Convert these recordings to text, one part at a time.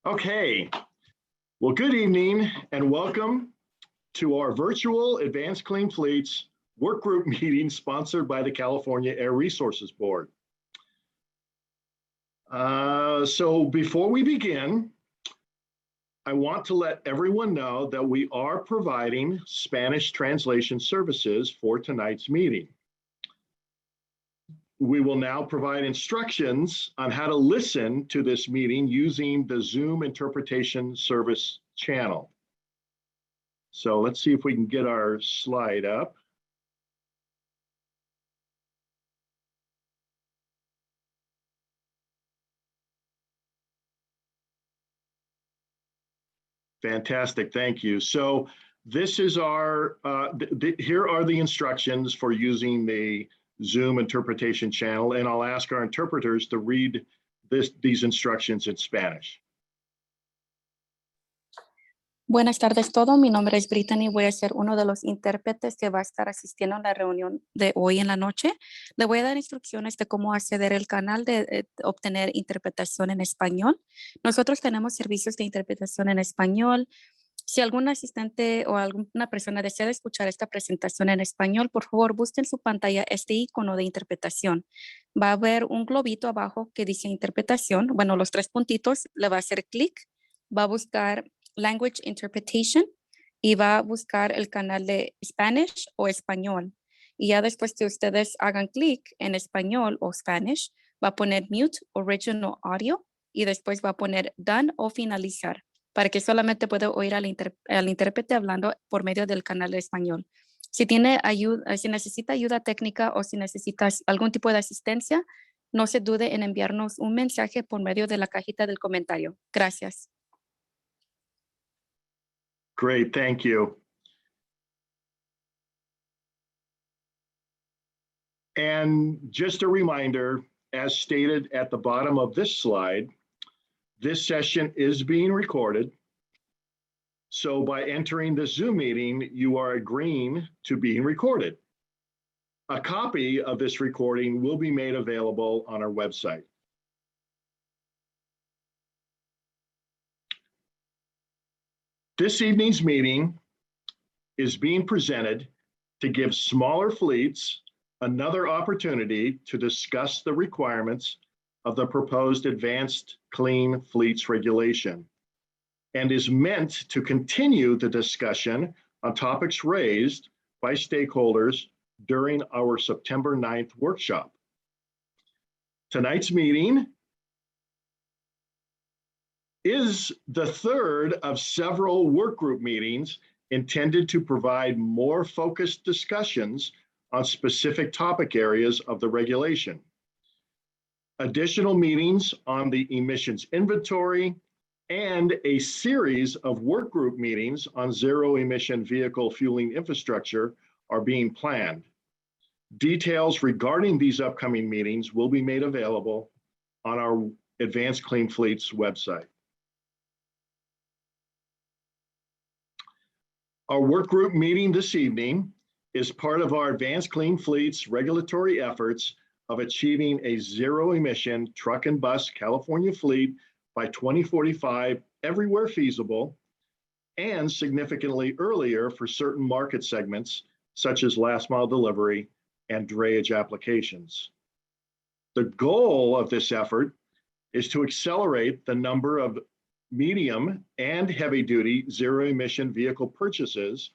Okay, well, good evening and welcome to our virtual Advanced Clean Fleets Workgroup meeting sponsored by the California Air Resources Board. So before we begin, I want to let everyone know that we are providing Spanish translation services for tonight's meeting. We will now provide instructions on how to listen to this meeting using the Zoom interpretation service channel. So let's see if we can get our slide up. Fantastic, thank you. So this is our, here are the instructions for using the Zoom interpretation channel, and I'll ask our interpreters to read these instructions in Spanish. Buenas tardes todos, mi nombre es Brittany, voy a ser uno de los intérpretes que va a estar asistiendo a la reunión de hoy en la noche. Le voy a dar instrucciones de cómo acceder al canal de obtener interpretación en español. Nosotros tenemos servicios de interpretación en español. Si algún asistente o alguna persona desea escuchar esta presentación en español, por favor busque en su pantalla este icono de interpretación. Va a haber un globito abajo que dice interpretación. Bueno, los tres puntitos, le va a hacer clic, va a buscar Language Interpretation y va a buscar el canal de Spanish o español. Y ya después que ustedes hagan clic en español o Spanish, va a poner Mute Original Audio y después va a poner Done o Finalizar, para que solamente pueda oír al intérprete hablando por medio del canal de español. Si tiene ayuda, si necesita ayuda técnica o si necesitas algún tipo de asistencia, no se dude en enviarnos un mensaje por medio de la cajita del comentario. Gracias. Great, thank you. And just a reminder, as stated at the bottom of this slide, this session is being recorded. So by entering this Zoom meeting, you are agreeing to being recorded. A copy of this recording will be made available on our website. This evening's meeting is being presented to give smaller fleets another opportunity to discuss the requirements of the proposed Advanced Clean Fleets regulation, and is meant to continue the discussion on topics raised by stakeholders during our September 9th workshop. Tonight's meeting is the third of several workgroup meetings intended to provide more focused discussions on specific topic areas of the regulation. Additional meetings on the emissions inventory and a series of workgroup meetings on zero-emission vehicle fueling infrastructure are being planned. Details regarding these upcoming meetings will be made available on our Advanced Clean Fleets website. Our workgroup meeting this evening is part of our Advanced Clean Fleets regulatory efforts of achieving a zero-emission truck and bus California fleet by 2045 everywhere feasible, and significantly earlier for certain market segments, such as last mile delivery and drayage applications. The goal of this effort is to accelerate the number of medium and heavy duty zero emission vehicle purchases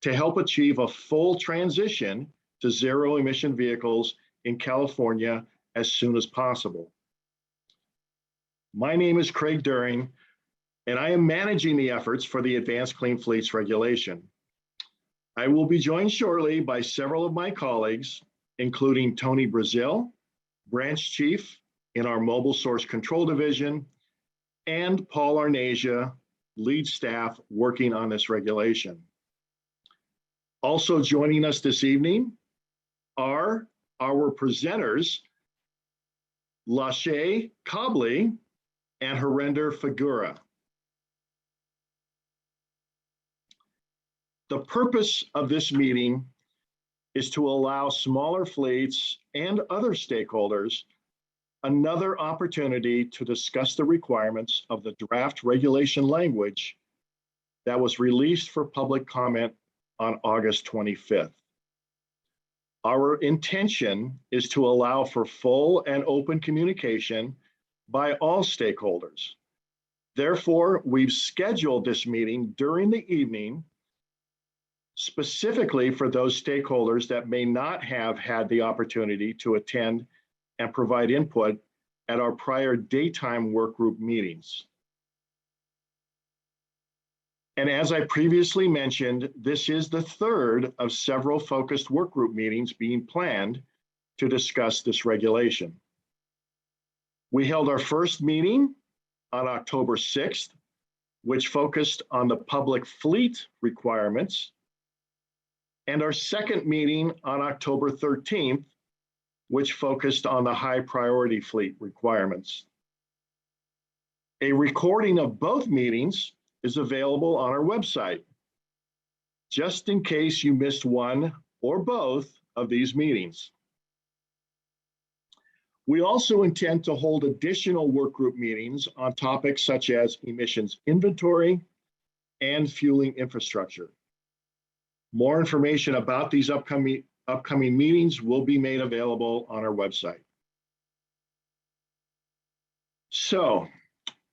to help achieve a full transition to zero emission vehicles in California as soon as possible. My name is Craig During, and I am managing the efforts for the Advanced Clean Fleets regulation. I will be joined shortly by several of my colleagues, including Tony Brazil, branch chief in our Mobile Source Control Division, and Paul Arnasia, lead staff working on this regulation. Also joining us this evening are our presenters, Lashay Cobley and Harinder Figura. The purpose of this meeting is to allow smaller fleets and other stakeholders another opportunity to discuss the requirements of the draft regulation language that was released for public comment on August 25th. Our intention is to allow for full and open communication by all stakeholders. Therefore, we've scheduled this meeting during the evening specifically for those stakeholders that may not have had the opportunity to attend and provide input at our prior daytime work group meetings. And as I previously mentioned, this is the third of several focused work group meetings being planned to discuss this regulation. We held our first meeting on October 6th, which focused on the public fleet requirements, and our second meeting on October 13th, which focused on the high priority fleet requirements. A recording of both meetings is available on our website, just in case you missed one or both of these meetings. We also intend to hold additional work group meetings on topics such as emissions inventory and fueling infrastructure. More information about these upcoming meetings will be made available on our website. So,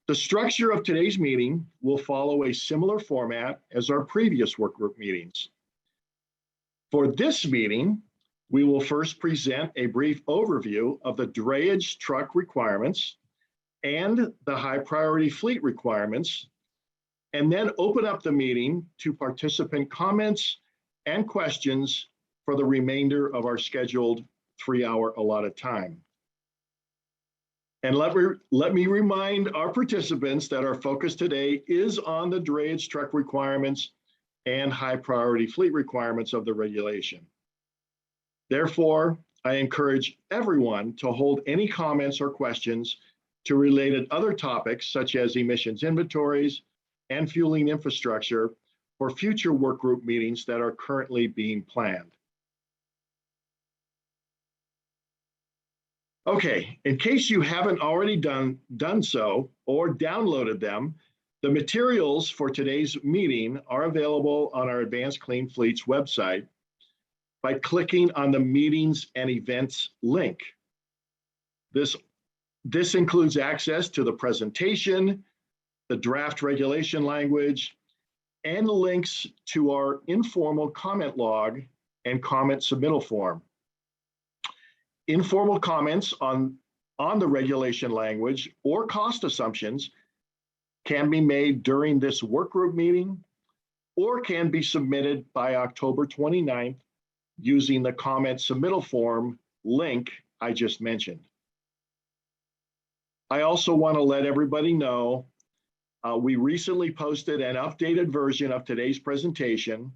the structure of today's meeting will follow a similar format as our previous work group meetings. For this meeting, we will first present a brief overview of the drayage truck requirements and the high priority fleet requirements, and then open up the meeting to participant comments and questions for the remainder of our scheduled 3-hour allotted time. And let me remind our participants that our focus today is on the drayage truck requirements and high priority fleet requirements of the regulation. Therefore, I encourage everyone to hold any comments or questions to related other topics such as emissions inventories and fueling infrastructure for future work group meetings that are currently being planned. Okay, in case you haven't already done so or downloaded them, the materials for today's meeting are available on our Advanced Clean Fleets website by clicking on the Meetings and Events link. This includes access to the presentation, the draft regulation language, and links to our informal comment log and comment submittal form. Informal comments on the regulation language or cost assumptions can be made during this work group meeting or can be submitted by October 29th using the comment submittal form link I just mentioned. I also want to let everybody know we recently posted an updated version of today's presentation.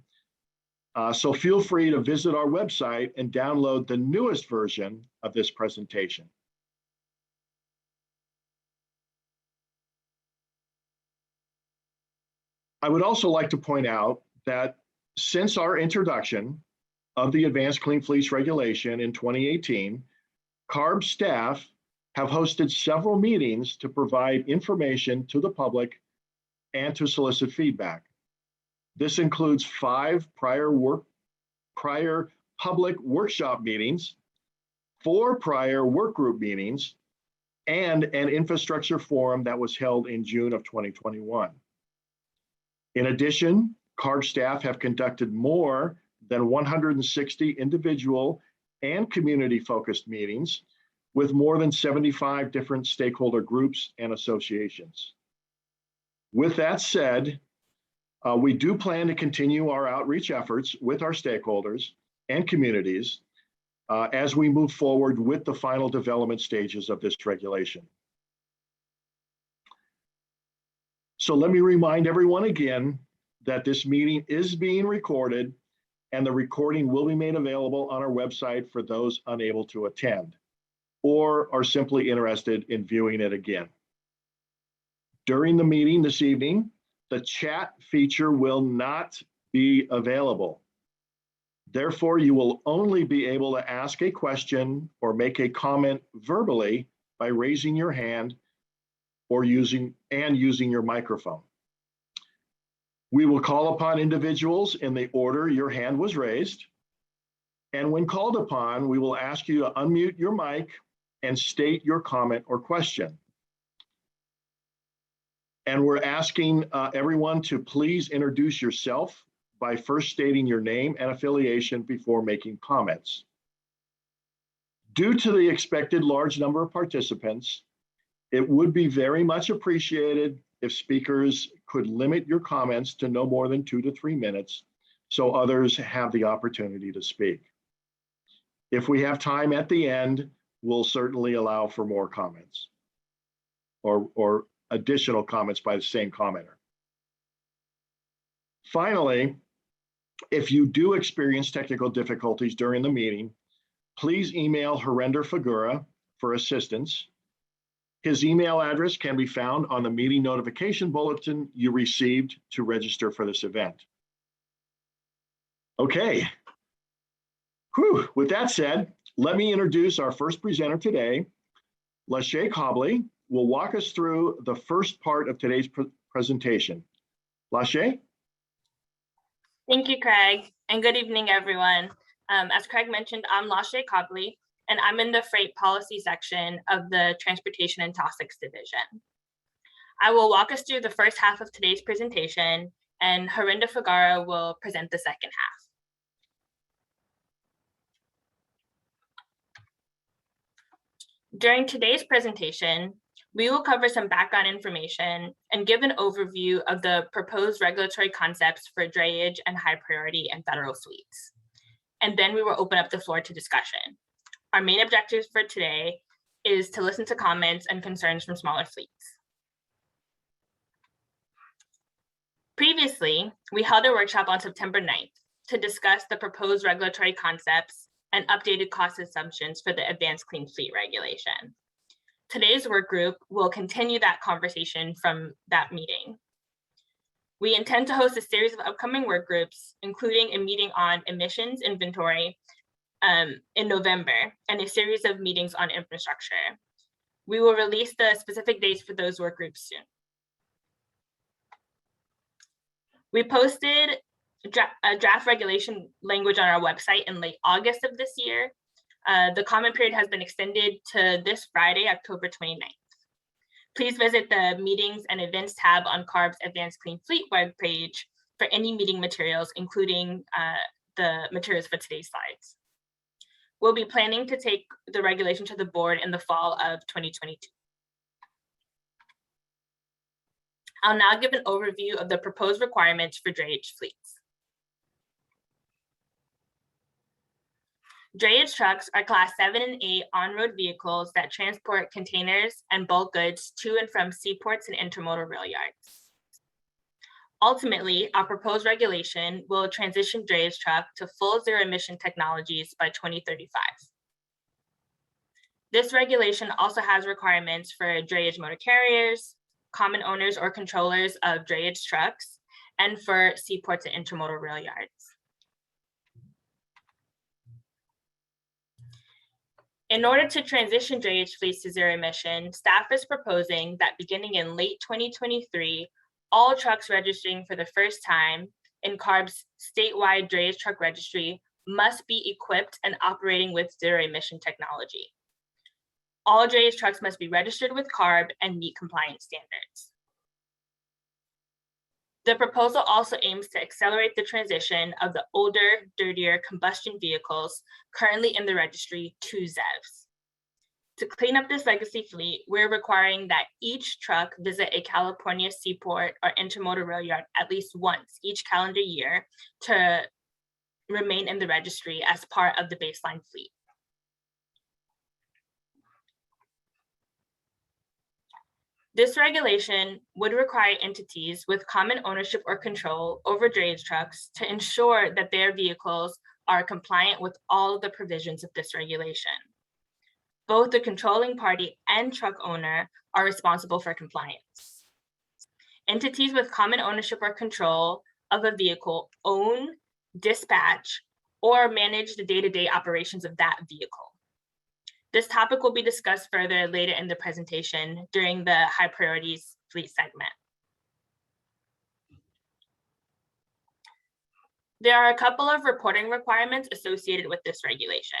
So feel free to visit our website and download the newest version of this presentation. I would also like to point out that since our introduction of the Advanced Clean Fleets regulation in 2018, CARB staff have hosted several meetings to provide information to the public and to solicit feedback. This includes 5 prior public workshop meetings, 4 prior work group meetings, and an infrastructure forum that was held in June of 2021. In addition, CARB staff have conducted more than 160 individual and community-focused meetings with more than 75 different stakeholder groups and associations. With that said, we do plan to continue our outreach efforts with our stakeholders and communities as we move forward with the final development stages of this regulation. So let me remind everyone again that this meeting is being recorded and the recording will be made available on our website for those unable to attend or are simply interested in viewing it again. During the meeting this evening, the chat feature will not be available. Therefore, you will only be able to ask a question or make a comment verbally by raising your hand or using your microphone. We will call upon individuals in the order your hand was raised. And when called upon, we will ask you to unmute your mic and state your comment or question. And we're asking everyone to please introduce yourself by first stating your name and affiliation before making comments. Due to the expected large number of participants, it would be very much appreciated if speakers could limit your comments to no more than 2 to 3 minutes so others have the opportunity to speak. If we have time at the end, we'll certainly allow for more comments or additional comments by the same commenter. Finally, if you do experience technical difficulties during the meeting, please email Harinder Fagura for assistance. His email address can be found on the meeting notification bulletin you received to register for this event. Okay. Whew. With that said, let me introduce our first presenter today. Lashay Cobley will walk us through the first part of today's presentation. Lashay? Thank you, Craig, and good evening, everyone. As Craig mentioned, I'm Lashay Cobley, and I'm in the Freight Policy section of the Transportation and Topics Division. I will walk us through the first half of today's presentation, and Harinder Fagura will present the second half. During today's presentation, we will cover some background information and give an overview of the proposed regulatory concepts for drayage and high priority and federal fleets. And then we will open up the floor to discussion. Our main objectives for today is to listen to comments and concerns from smaller fleets. Previously, we held a workshop on September 9th to discuss the proposed regulatory concepts and updated cost assumptions for the Advanced Clean Fleet Regulation. Today's work group will continue that conversation from that meeting. We intend to host a series of upcoming work groups, including a meeting on emissions inventory in November and a series of meetings on infrastructure. We will release the specific dates for those work groups soon. We posted a draft regulation language on our website in late August of this year. The comment period has been extended to this Friday, October 29th. Please visit the Meetings and Events tab on CARB's Advanced Clean Fleet webpage for any meeting materials, including the materials for today's slides. We'll be planning to take the regulation to the board in the fall of 2022. I'll now give an overview of the proposed requirements for drayage fleets. Drayage trucks are Class 7 and 8 on-road vehicles that transport containers and bulk goods to and from seaports and intermodal rail yards. Ultimately, our proposed regulation will transition drayage truck to full zero-emission technologies by 2035. This regulation also has requirements for drayage motor carriers, common owners or controllers of drayage trucks, and for seaports and intermodal rail yards. In order to transition drayage fleets to zero emission, staff is proposing that beginning in late 2023, all trucks registering for the first time in CARB's statewide drayage truck registry must be equipped and operating with zero emission technology. All drayage trucks must be registered with CARB and meet compliance standards. The proposal also aims to accelerate the transition of the older, dirtier combustion vehicles currently in the registry to ZEVs. To clean up this legacy fleet, we're requiring that each truck visit a California seaport or intermodal rail yard at least once each calendar year to remain in the registry as part of the baseline fleet. This regulation would require entities with common ownership or control over drayage trucks to ensure that their vehicles are compliant with all of the provisions of this regulation. Both the controlling party and truck owner are responsible for compliance. Entities with common ownership or control of a vehicle own, dispatch, or manage the day-to-day operations of that vehicle. This topic will be discussed further later in the presentation during the high priorities fleet segment. There are a couple of reporting requirements associated with this regulation.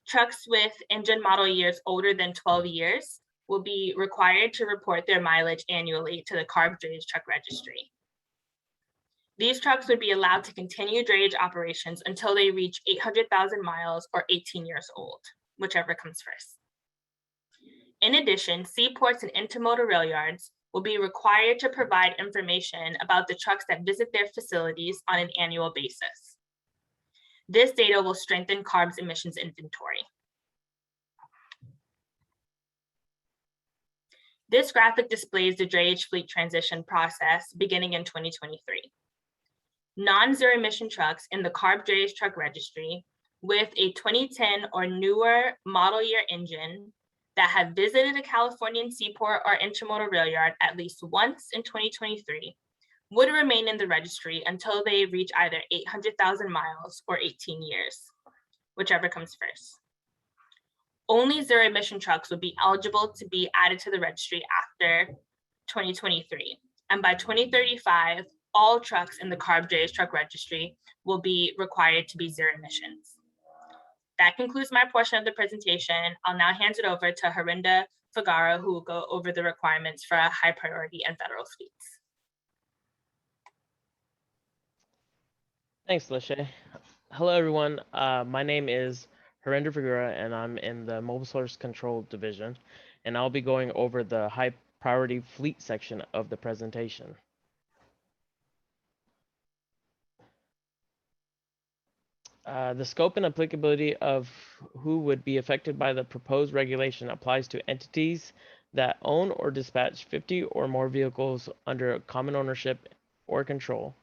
Trucks with engine model years older than 12 years will be required to report their mileage annually to the drayage truck registry. These trucks would be allowed to continue drayage operations until they reach 800,000 miles or 18 years old, whichever comes first. In addition, seaports and intermodal rail yards will be required to provide information about the trucks that visit their facilities on an annual basis. This data will strengthen CARB's emissions inventory. This graphic displays the drayage fleet transition process beginning in 2023. Non-zero emission trucks in the CARB drayage truck registry with a 2010 or newer model year engine that have visited a Californian seaport or intermodal rail yard at least once in 2023 would remain in the registry until they reach either 800,000 miles or 18 years, whichever comes first. Only zero emission trucks would be eligible to be added to the registry after 2023. And by 2035, all trucks in the CARB drayage truck registry will be required to be zero emissions. That concludes my portion of the presentation. I'll now hand it over to Harinda Fagara, who will go over the requirements for high priority and federal fleets. Thanks, Lachey. Hello, everyone. My name is Harinda Fagara, and I'm in the Mobile Source Control Division, and I'll be going over the high priority fleet section of the presentation. The scope and applicability of who would be affected by the proposed regulation applies to entities that own or dispatch 50 or more vehicles under common ownership or control,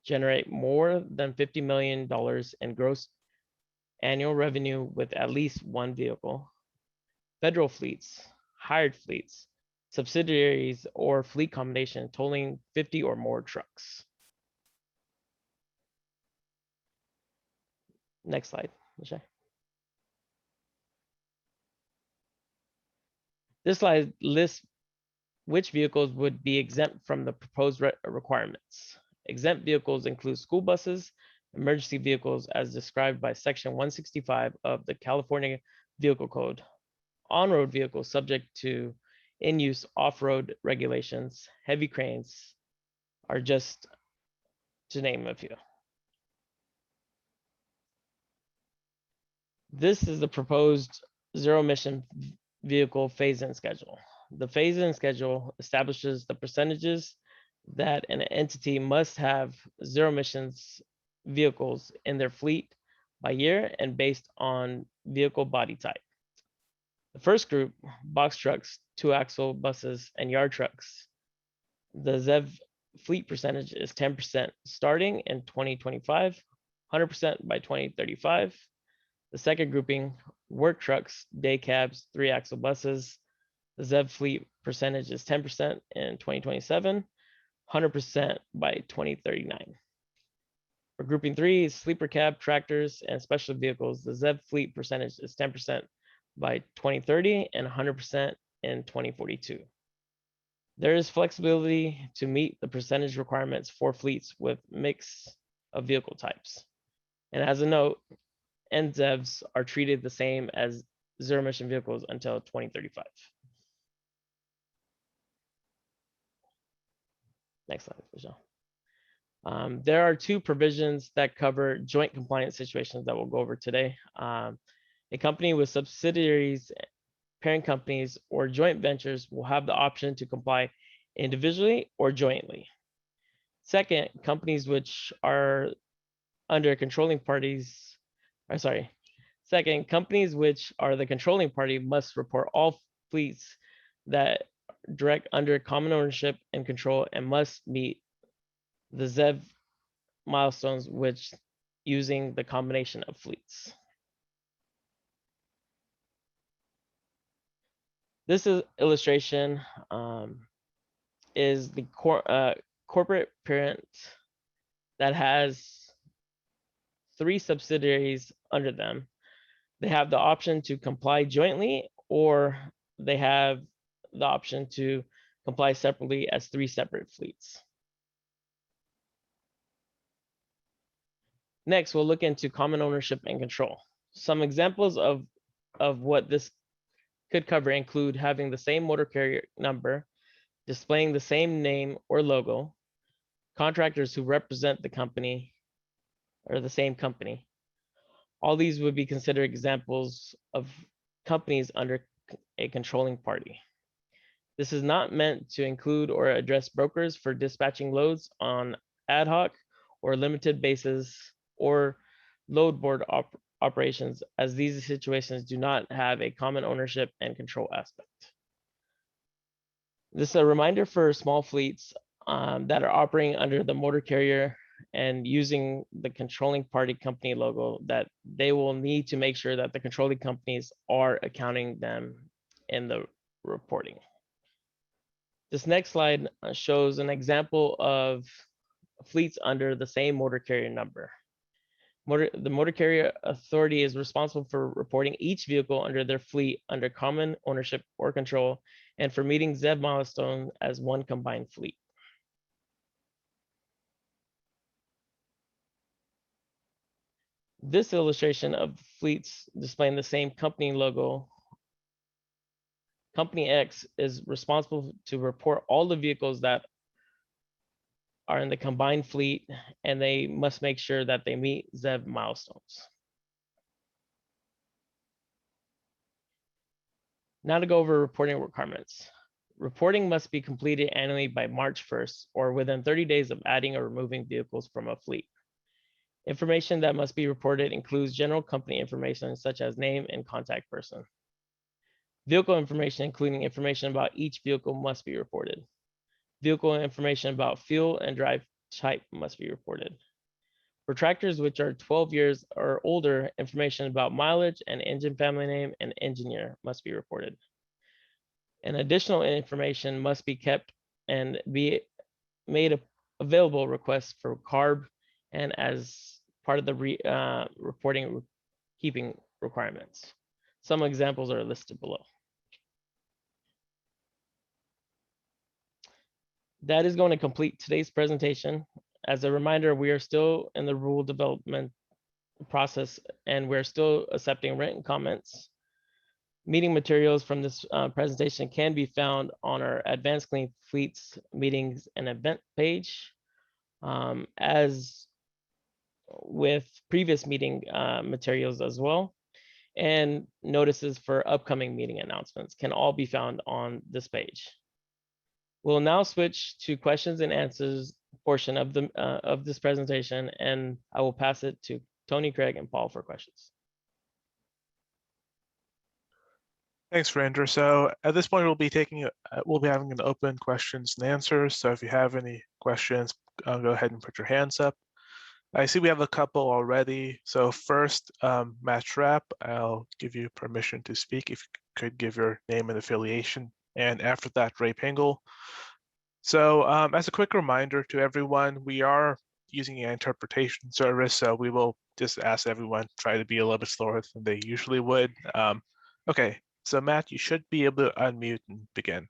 generate more than $50 million in gross annual revenue with at least one vehicle, federal fleets, hired fleets, subsidiaries, or fleet combination totaling 50 or more trucks. Next slide, Michelle. This slide lists which vehicles would be exempt from the proposed requirements. Exempt vehicles include school buses, emergency vehicles as described by Section 165 of the California Vehicle Code, on-road vehicles subject to in-use off-road regulations, heavy cranes are just to name a few. This is the proposed zero-emission vehicle phase-in schedule. The phase-in schedule establishes the percentages that an entity must have zero emissions vehicles in their fleet by year and based on vehicle body type. The first group, box trucks, two-axle buses, and yard trucks. The ZEV fleet percentage is 10% starting in 2025, 100% by 2035. The second grouping, work trucks, day cabs, three-axle buses. The ZEV fleet percentage is 10% in 2027, 100% by 2039. For grouping 3, sleeper cab, tractors, and special vehicles, the ZEV fleet percentage is 10% by 2030 and 100% in 2042. There is flexibility to meet the percentage requirements for fleets with mix of vehicle types. And as a note, NZEVs are treated the same as zero emission vehicles until 2035. Next slide, Michelle. There are two provisions that cover joint compliance situations that we'll go over today. A company with subsidiaries, parent companies, or joint ventures will have the option to comply individually or jointly. Second, companies which are under controlling parties, companies which are the controlling party must report all fleets that direct under common ownership and control and must meet the ZEV milestones which using the combination of fleets. This illustration is the corporate parent that has 3 subsidiaries under them They have the option to comply jointly, or they have the option to comply separately as 3 separate fleets. Next, we'll look into common ownership and control. Some examples of what this could cover include having the same motor carrier number, displaying the same name or logo, contractors who represent the company or the same company. All these would be considered examples of companies under a controlling party. This is not meant to include or address brokers for dispatching loads on ad hoc or limited basis or load board operations, as these situations do not have a common ownership and control aspect. This is a reminder for small fleets that are operating under the motor carrier and using the controlling party company logo, that they will need to make sure that the controlling companies are accounting them in the reporting. This next slide shows an example of fleets under the same motor carrier number. The motor carrier authority is responsible for reporting each vehicle under their fleet under common ownership or control, and for meeting ZEV milestone as one combined fleet. This illustration of fleets displaying the same company logo. Company X is responsible to report all the vehicles that are in the combined fleet, and they must make sure that they meet ZEV milestones. Now to go over reporting requirements. Reporting must be completed annually by March 1st or within 30 days of adding or removing vehicles from a fleet. Information that must be reported includes general company information such as name and contact person. Vehicle information, including information about each vehicle, must be reported. Vehicle information about fuel and drive type must be reported. For tractors which are 12 years or older, information about mileage and engine family name and engine year must be reported. And additional information must be kept and be made available requests for CARB and as part of the reporting keeping requirements. Some examples are listed below. That is going to complete today's presentation. As a reminder, we are still in the rule development process and we're still accepting written comments. Meeting materials from this presentation can be found on our Advanced Clean Fleets meetings and event page. As with previous meeting materials as well. And notices for upcoming meeting announcements can all be found on this page. We'll now switch to questions and answers portion of this presentation, and I will pass it to Tony, Craig, and Paul for questions. Thanks, Ranger. So at this point, we'll be having an open questions and answers. So if you have any questions, go ahead and put your hands up. I see we have a couple already. So first, Matt Schrapp, I'll give you permission to speak if you could give your name and affiliation. And after that, Ray Pingle. So as a quick reminder to everyone, we are using an interpretation service. So we will just ask everyone try to be a little bit slower than they usually would. Okay, so Matt, you should be able to unmute and begin.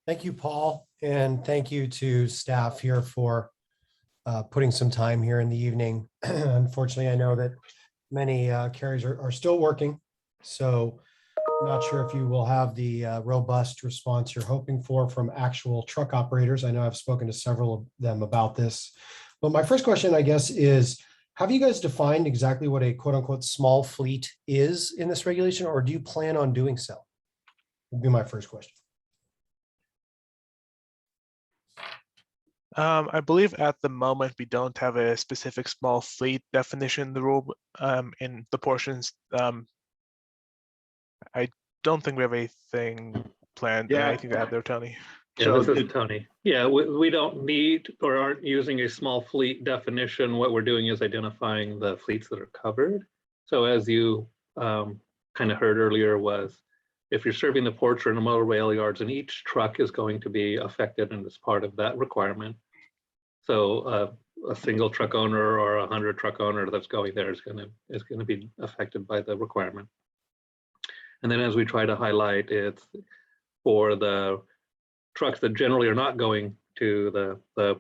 Thank you, Paul. And thank you to staff here for putting some time here in the evening. Unfortunately, I know that many carriers are still working. So I'm not sure if you will have the robust response you're hoping for from actual truck operators. I know I've spoken to several of them about this. But my first question, I guess, is, have you guys defined exactly what a quote unquote small fleet is in this regulation, or do you plan on doing so? Would be my first question. I believe at the moment we don't have a specific small fleet definition in the rule in the portions. I don't think we have anything planned. Yeah. Anything to add there, Tony? Yeah, So this is Tony. Yeah, we don't need or aren't using a small fleet definition. What we're doing is identifying the fleets that are covered. So as you kind of heard earlier, was if you're serving the ports or intermodal rail yards, and each truck is going to be affected and is part of that requirement. So a single truck owner or 100 truck owner that's going there is going to be affected by the requirement. And then as we try to highlight, it's for the trucks that generally are not going to the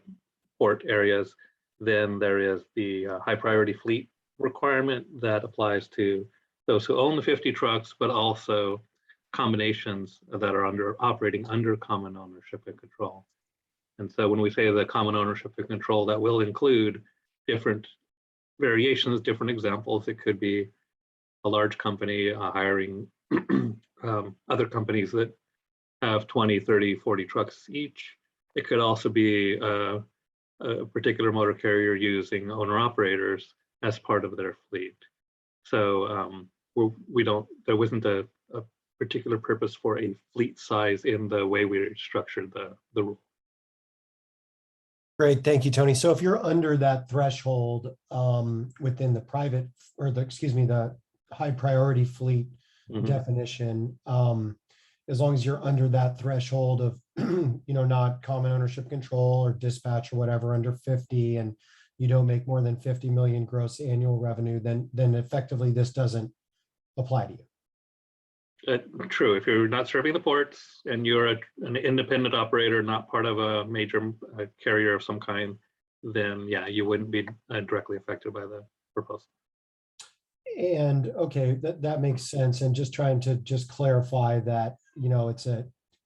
port areas, then there is the high priority fleet requirement that applies to those who own the 50 trucks, but also combinations that are operating under common ownership and control. And so when we say the common ownership and control, that will include different variations, different examples. It could be a large company hiring other companies that have 20, 30, 40 trucks each. It could also be a particular motor carrier using owner operators as part of their fleet. So there wasn't a particular purpose for a fleet size in the way we structured the rule. Great, thank you, Tony. So if you're under that threshold within the private, or the high priority fleet definition, as long as you're under that threshold of, not common ownership control or dispatch or whatever, under 50, and you don't make more than 50 million gross annual revenue, then effectively this doesn't apply to you. True. If you're not serving the ports and you're an independent operator, not part of a major carrier of some kind, then yeah, you wouldn't be directly affected by the proposal. And okay, that makes sense. And just trying to clarify that,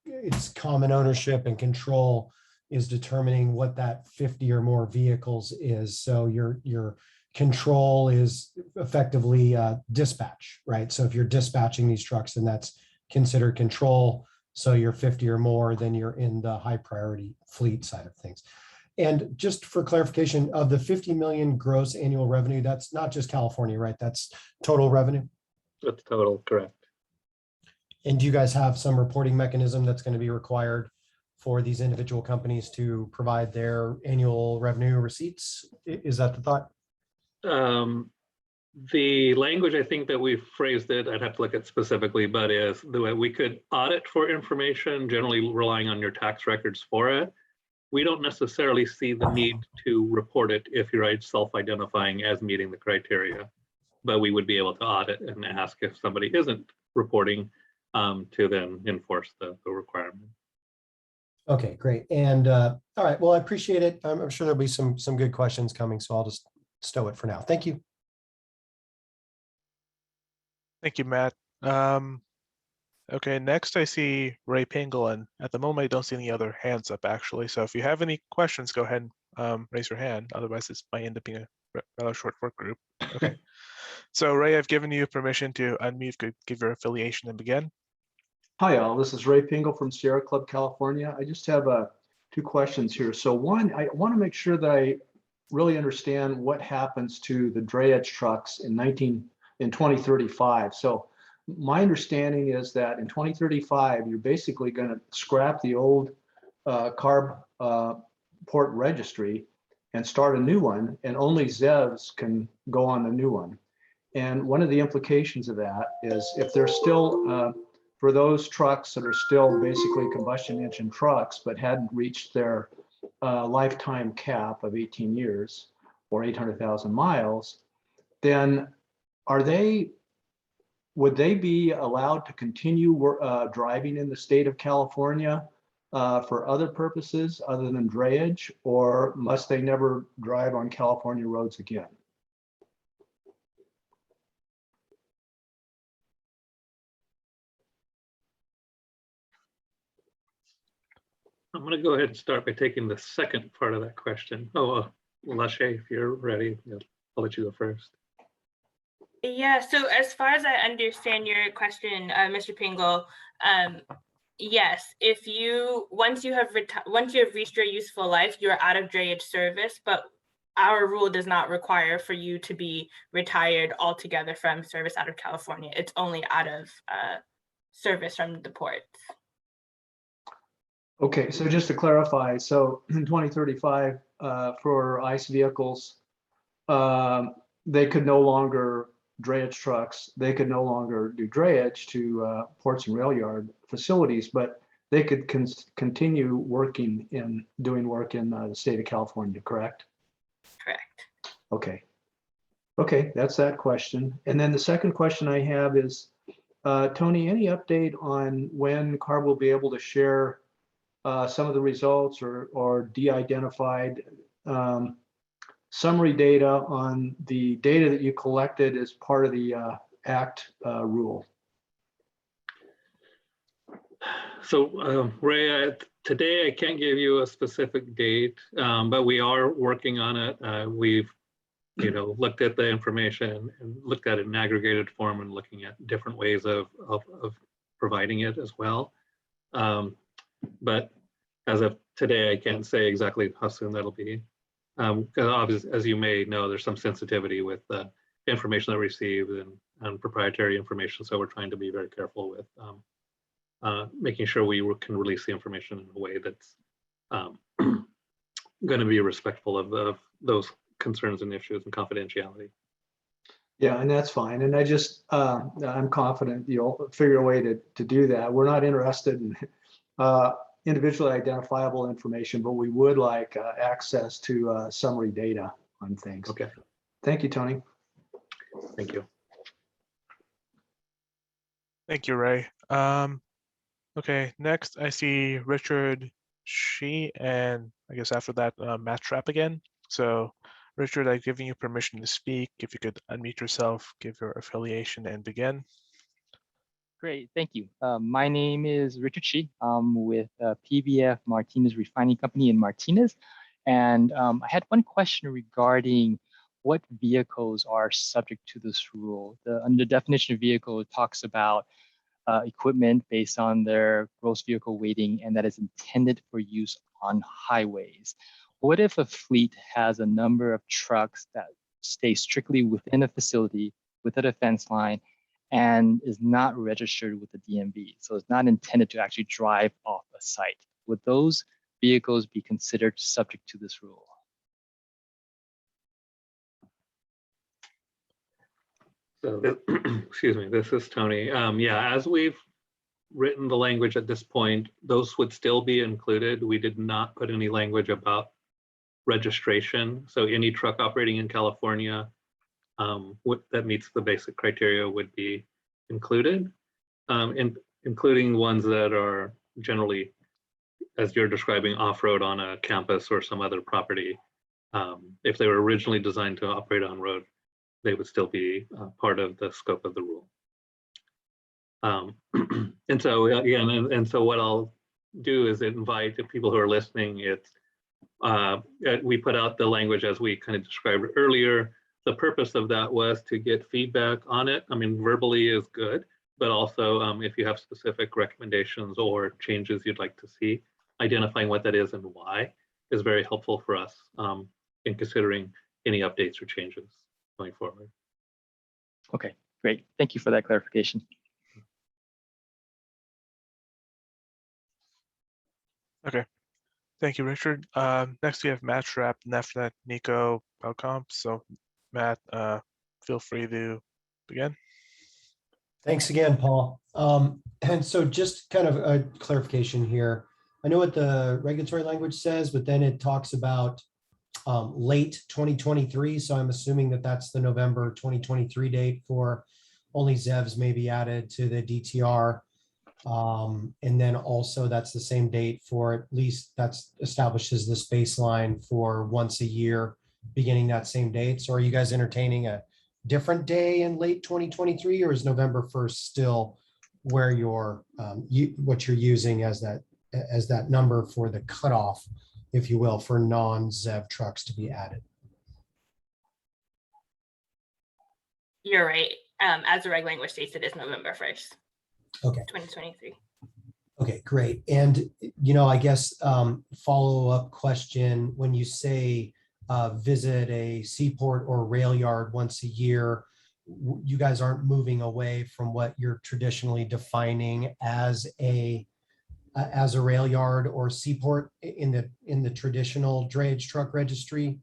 it's common ownership and control is determining what that 50 or more vehicles is. So your control is effectively dispatch, right? So if you're dispatching these trucks, then that's considered control. So you're 50 or more, then you're in the high priority fleet side of things. And just for clarification, of the 50 million gross annual revenue, that's not just California, right? That's total revenue? That's total, correct. And do you guys have some reporting mechanism that's going to be required for these individual companies to provide their annual revenue receipts? Is that the thought? The language, I think that we've phrased it, I'd have to look at specifically, but is the way we could audit for information, generally relying on your tax records for it. We don't necessarily see the need to report it if you're self-identifying as meeting the criteria, but we would be able to audit and ask if somebody isn't reporting to then enforce the requirement. Okay, great. And all right, well, I appreciate it. I'm sure there'll be some good questions coming, so I'll just stow it for now. Thank you. Thank you, Matt. Okay, next I see Ray Pingle, and at the moment I don't see any other hands up actually. So if you have any questions, go ahead and raise your hand. Otherwise, this might end up being a rather short work group. Okay. So Ray, I've given you permission to unmute, give your affiliation and begin. Hi all, this is Ray Pingle from Sierra Club, California. I just have two questions here. So one, I want to make sure that I really understand what happens to the drayage trucks in 2035. So my understanding is that in 2035, you're basically going to scrap the old CARB port registry and start a new one, and only ZEVs can go on the new one. And one of the implications of that is if they're still, for those trucks that are still basically combustion engine trucks, but hadn't reached their lifetime cap of 18 years or 800,000 miles, then would they be allowed to continue driving in the state of California for other purposes other than drayage, or must they never drive on California roads again? I'm going to go ahead and start by taking the second part of that question. Oh, Lashay, if you're ready, I'll let you go first. Yeah, so as far as I understand your question, Mr. Pingle, yes, if once you have reached your useful life, you're out of drayage service, but our rule does not require for you to be retired altogether from service out of California. It's only out of service from the ports. Okay, so just to clarify, so in 2035, for ICE vehicles, they could no longer, drayage trucks, they could no longer do drayage to ports and rail yard facilities, but they could continue doing work in the state of California, correct? Correct. Okay. Okay, that's that question. And then the second question I have is, Tony, any update on when CARB will be able to share some of the results or de-identified summary data on the data that you collected as part of the ACT rule? So Ray, today I can't give you a specific date, but we are working on it. We've looked at the information and looked at it in aggregated form and looking at different ways of providing it as well. But as of today, I can't say exactly how soon that'll be. Because obviously, as you may know, there's some sensitivity with the information that we receive and proprietary information. So we're trying to be very careful with making sure we can release the information in a way that's going to be respectful of those concerns and issues and confidentiality. Yeah, and that's fine. And I'm confident you'll figure a way to do that. We're not interested in individually identifiable information, but we would like access to summary data on things. Okay. Thank you, Tony. Thank you. Thank you, Ray. Okay, next I see Richard Shi, and I guess after that, Matt Trapp again. So Richard, I'm giving you permission to speak. If you could unmute yourself, give your affiliation and begin. Great, thank you. My name is Richard Shi. I'm with PBF Martinez Refining Company in Martinez. And I had one question regarding what vehicles are subject to this rule. Under the definition of vehicle, it talks about equipment based on their gross vehicle weighting, and that is intended for use on highways. What if a fleet has a number of trucks that stay strictly within a facility, within a fence line, and is not registered with the DMV? So it's not intended to actually drive off a site. Would those vehicles be considered subject to this rule? So, excuse me, this is Tony. Yeah, as we've written the language at this point, those would still be included. We did not put any language about registration. So any truck operating in California that meets the basic criteria would be included, including ones that are generally, as you're describing, off-road on a campus or some other property. If they were originally designed to operate on road, they would still be part of the scope of the rule. And so again, and so what I'll do is invite the people who are listening. We put out the language as we kind of described earlier. The purpose of that was to get feedback on it. I mean, verbally is good, but also if you have specific recommendations or changes you'd like to see, identifying what that is and why is very helpful for us in considering any updates or changes going forward. Okay, great. Thank you for that clarification. Okay, thank you, Richard. Next we have Matt Trapp, and after that, Nico, Balcom. So Matt, feel free to begin. Thanks again, Paul. And so just kind of a clarification here. I know what the regulatory language says, but then it talks about late 2023. So I'm assuming that that's the November 2023 date for only ZEVs may be added to the DTR. And then also that's the same date for at least that establishes this baseline for once a year beginning that same date. So are you guys entertaining a different day in late 2023, or is November 1st still where you're what you're using as that number for the cutoff, if you will, for non-ZEV trucks to be added? You're right. As the reg language states, it is November 1st. Okay. 2023. Okay, great. And, I guess follow-up question, when you say visit a seaport or rail yard once a year, you guys aren't moving away from what you're traditionally defining as a rail yard or seaport in the traditional drayage truck registry?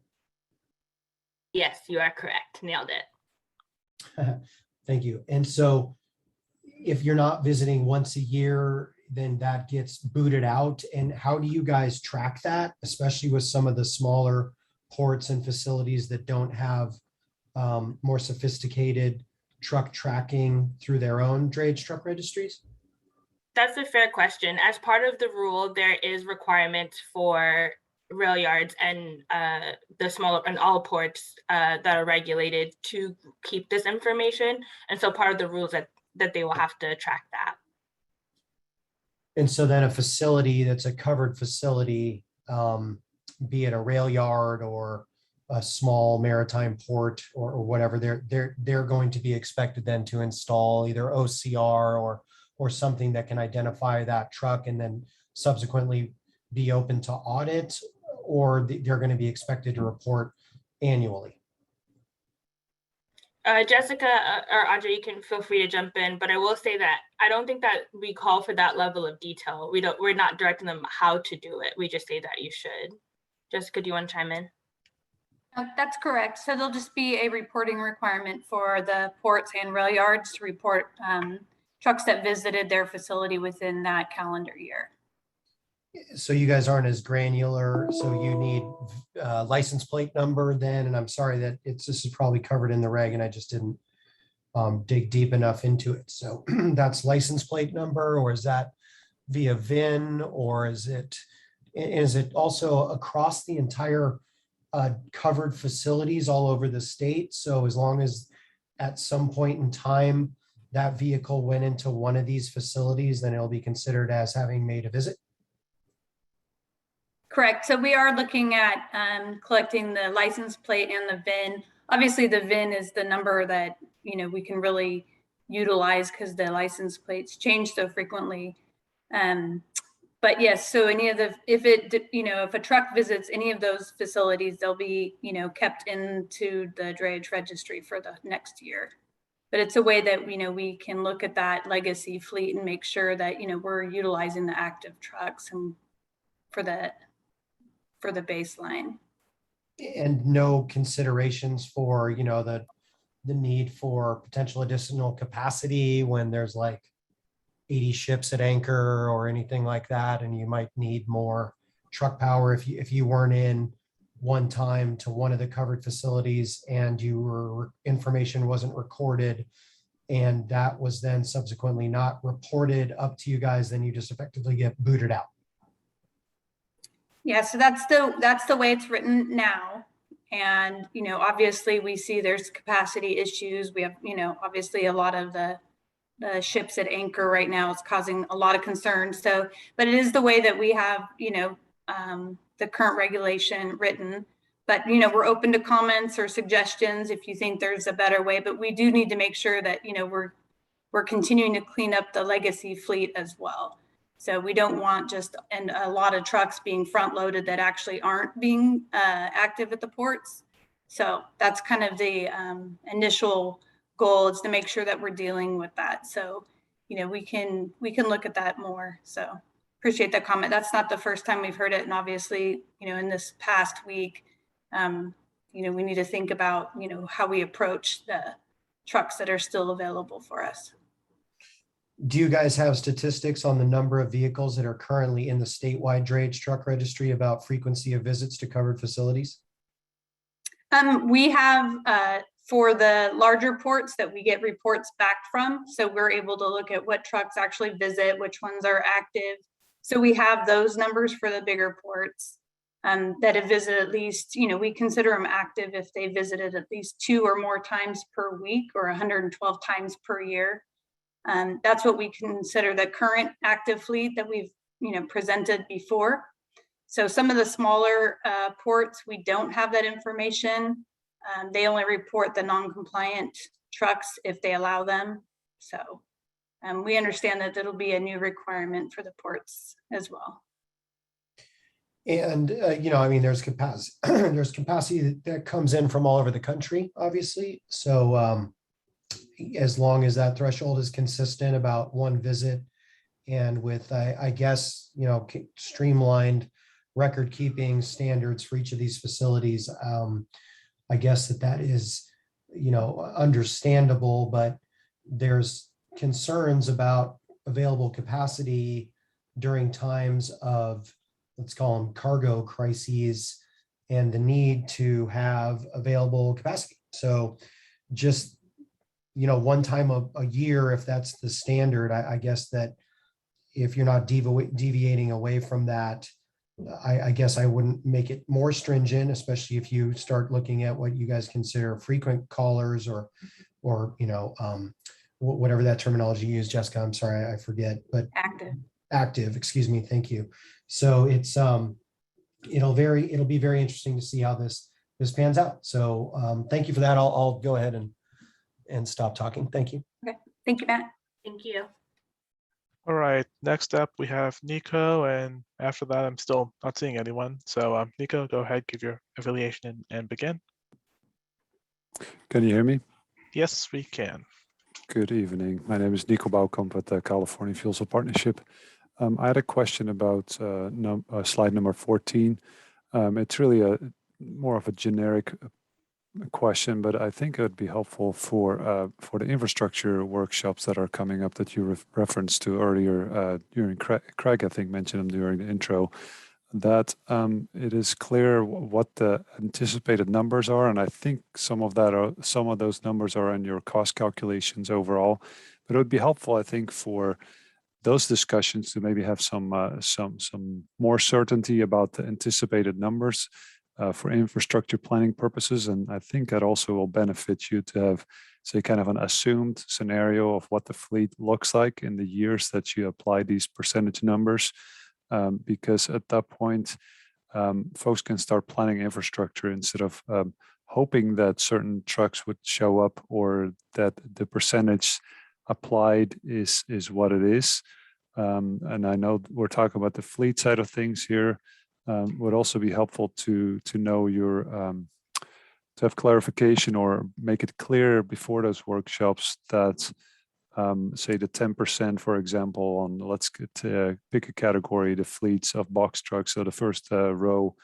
Yes, you are correct. Nailed it. Thank you. And so if you're not visiting once a year, then that gets booted out. And how do you guys track that, especially with some of the smaller ports and facilities that don't have more sophisticated truck tracking through their own drayage truck registries? That's a fair question. As part of the rule, there is requirements for rail yards and the smaller and all ports that are regulated to keep this information. And so part of the rules that they will have to track that. And so then a facility that's a covered facility, be it a rail yard or a small maritime port or whatever, they're going to be expected then to install either OCR or something that can identify that truck and then subsequently be open to audit, or they're going to be expected to report annually? Jessica or Andre, you can feel free to jump in, but I will say that I don't think that we call for that level of detail. We're not directing them how to do it. We just say that you should. Jessica, do you want to chime in? That's correct. So there'll just be a reporting requirement for the ports and rail yards to report trucks that visited their facility within that calendar year. So you guys aren't as granular, so you need license plate number then, and I'm sorry that this is probably covered in the reg and I just didn't dig deep enough into it. So that's license plate number, or is that via VIN, or is it also across the entire covered facilities all over the state? So as long as at some point in time that vehicle went into one of these facilities, then it'll be considered as having made a visit? Correct. So we are looking at collecting the license plate and the VIN. Obviously, the VIN is the number that we can really utilize because the license plates change so frequently. But yes, so if a truck visits any of those facilities, they'll be kept into the drayage registry for the next year. But it's a way that we can look at that legacy fleet and make sure that we're utilizing the active trucks and for the baseline. And no considerations for the need for potential additional capacity when there's like 80 ships at anchor or anything like that, and you might need more truck power if you weren't in one time to one of the covered facilities and information wasn't recorded and that was then subsequently not reported up to you guys, then you just effectively get booted out. Yeah, so that's the way it's written now. And obviously we see there's capacity issues. We have obviously a lot of the ships at anchor right now is causing a lot of concern. So, but it is the way that we have the current regulation written. But we're open to comments or suggestions if you think there's a better way. But we do need to make sure that we're continuing to clean up the legacy fleet as well. So we don't want a lot of trucks being front loaded that actually aren't being active at the ports. So that's kind of the initial goal, is to make sure that we're dealing with that. So, we can look at that more. So appreciate that comment. That's not the first time we've heard it. And obviously, in this past week, we need to think about, how we approach the trucks that are still available for us. Do you guys have statistics on the number of vehicles that are currently in the statewide drayage truck registry about frequency of visits to covered facilities? We have for the larger ports that we get reports back from. So we're able to look at what trucks actually visit, which ones are active. So we have those numbers for the bigger ports that have visited at least, we consider them active if they visited at least 2 or more times per week or 112 times per year. That's what we consider the current active fleet that we've presented before. So some of the smaller ports, we don't have that information. They only report the non-compliant trucks if they allow them. So we understand that that'll be a new requirement for the ports as well. And there's capacity. There's capacity that comes in from all over the country, obviously. So as long as that threshold is consistent about one visit, and with I guess streamlined record keeping standards for each of these facilities, I guess that is understandable, but there's concerns about available capacity during times of, let's call them cargo crises, and the need to have available capacity. So just, one time a year, if that's the standard, I guess that if you're not deviating away from that, I guess I wouldn't make it more stringent, especially if you start looking at what you guys consider frequent callers or whatever that terminology you use, Jessica. I'm sorry, I forget, but active, excuse me. Thank you. So it's it'll be very interesting to see how this pans out. So thank you for that. I'll go ahead and stop talking. Thank you. Okay. Thank you, Matt. Thank you. All right, next up we have Nico, and after that I'm still not seeing anyone. So Nico, go ahead, give your affiliation and begin. Can you hear me? Yes, we can. Good evening. My name is Nico Balcom with the California Fuel Cell Partnership. I had a question about slide number 14. It's really more of a generic question, but I think it would be helpful for the infrastructure workshops that are coming up that you referenced to earlier during Craig, I think, mentioned them during the intro, that it is clear what the anticipated numbers are, and I think some of those numbers are in your cost calculations overall. But it would be helpful, I think, for those discussions to maybe have some more certainty about the anticipated numbers for infrastructure planning purposes. And I think that also will benefit you to have, say, kind of an assumed scenario of what the fleet looks like in the years that you apply these percentage numbers. Because at that point, folks can start planning infrastructure instead of hoping that certain trucks would show up or that the percentage applied is what it is. And I know we're talking about the fleet side of things here. Would also be helpful to know your to have clarification or make it clear before those workshops that say the 10%, for example, on let's pick a category, the fleets of box trucks. So the first row,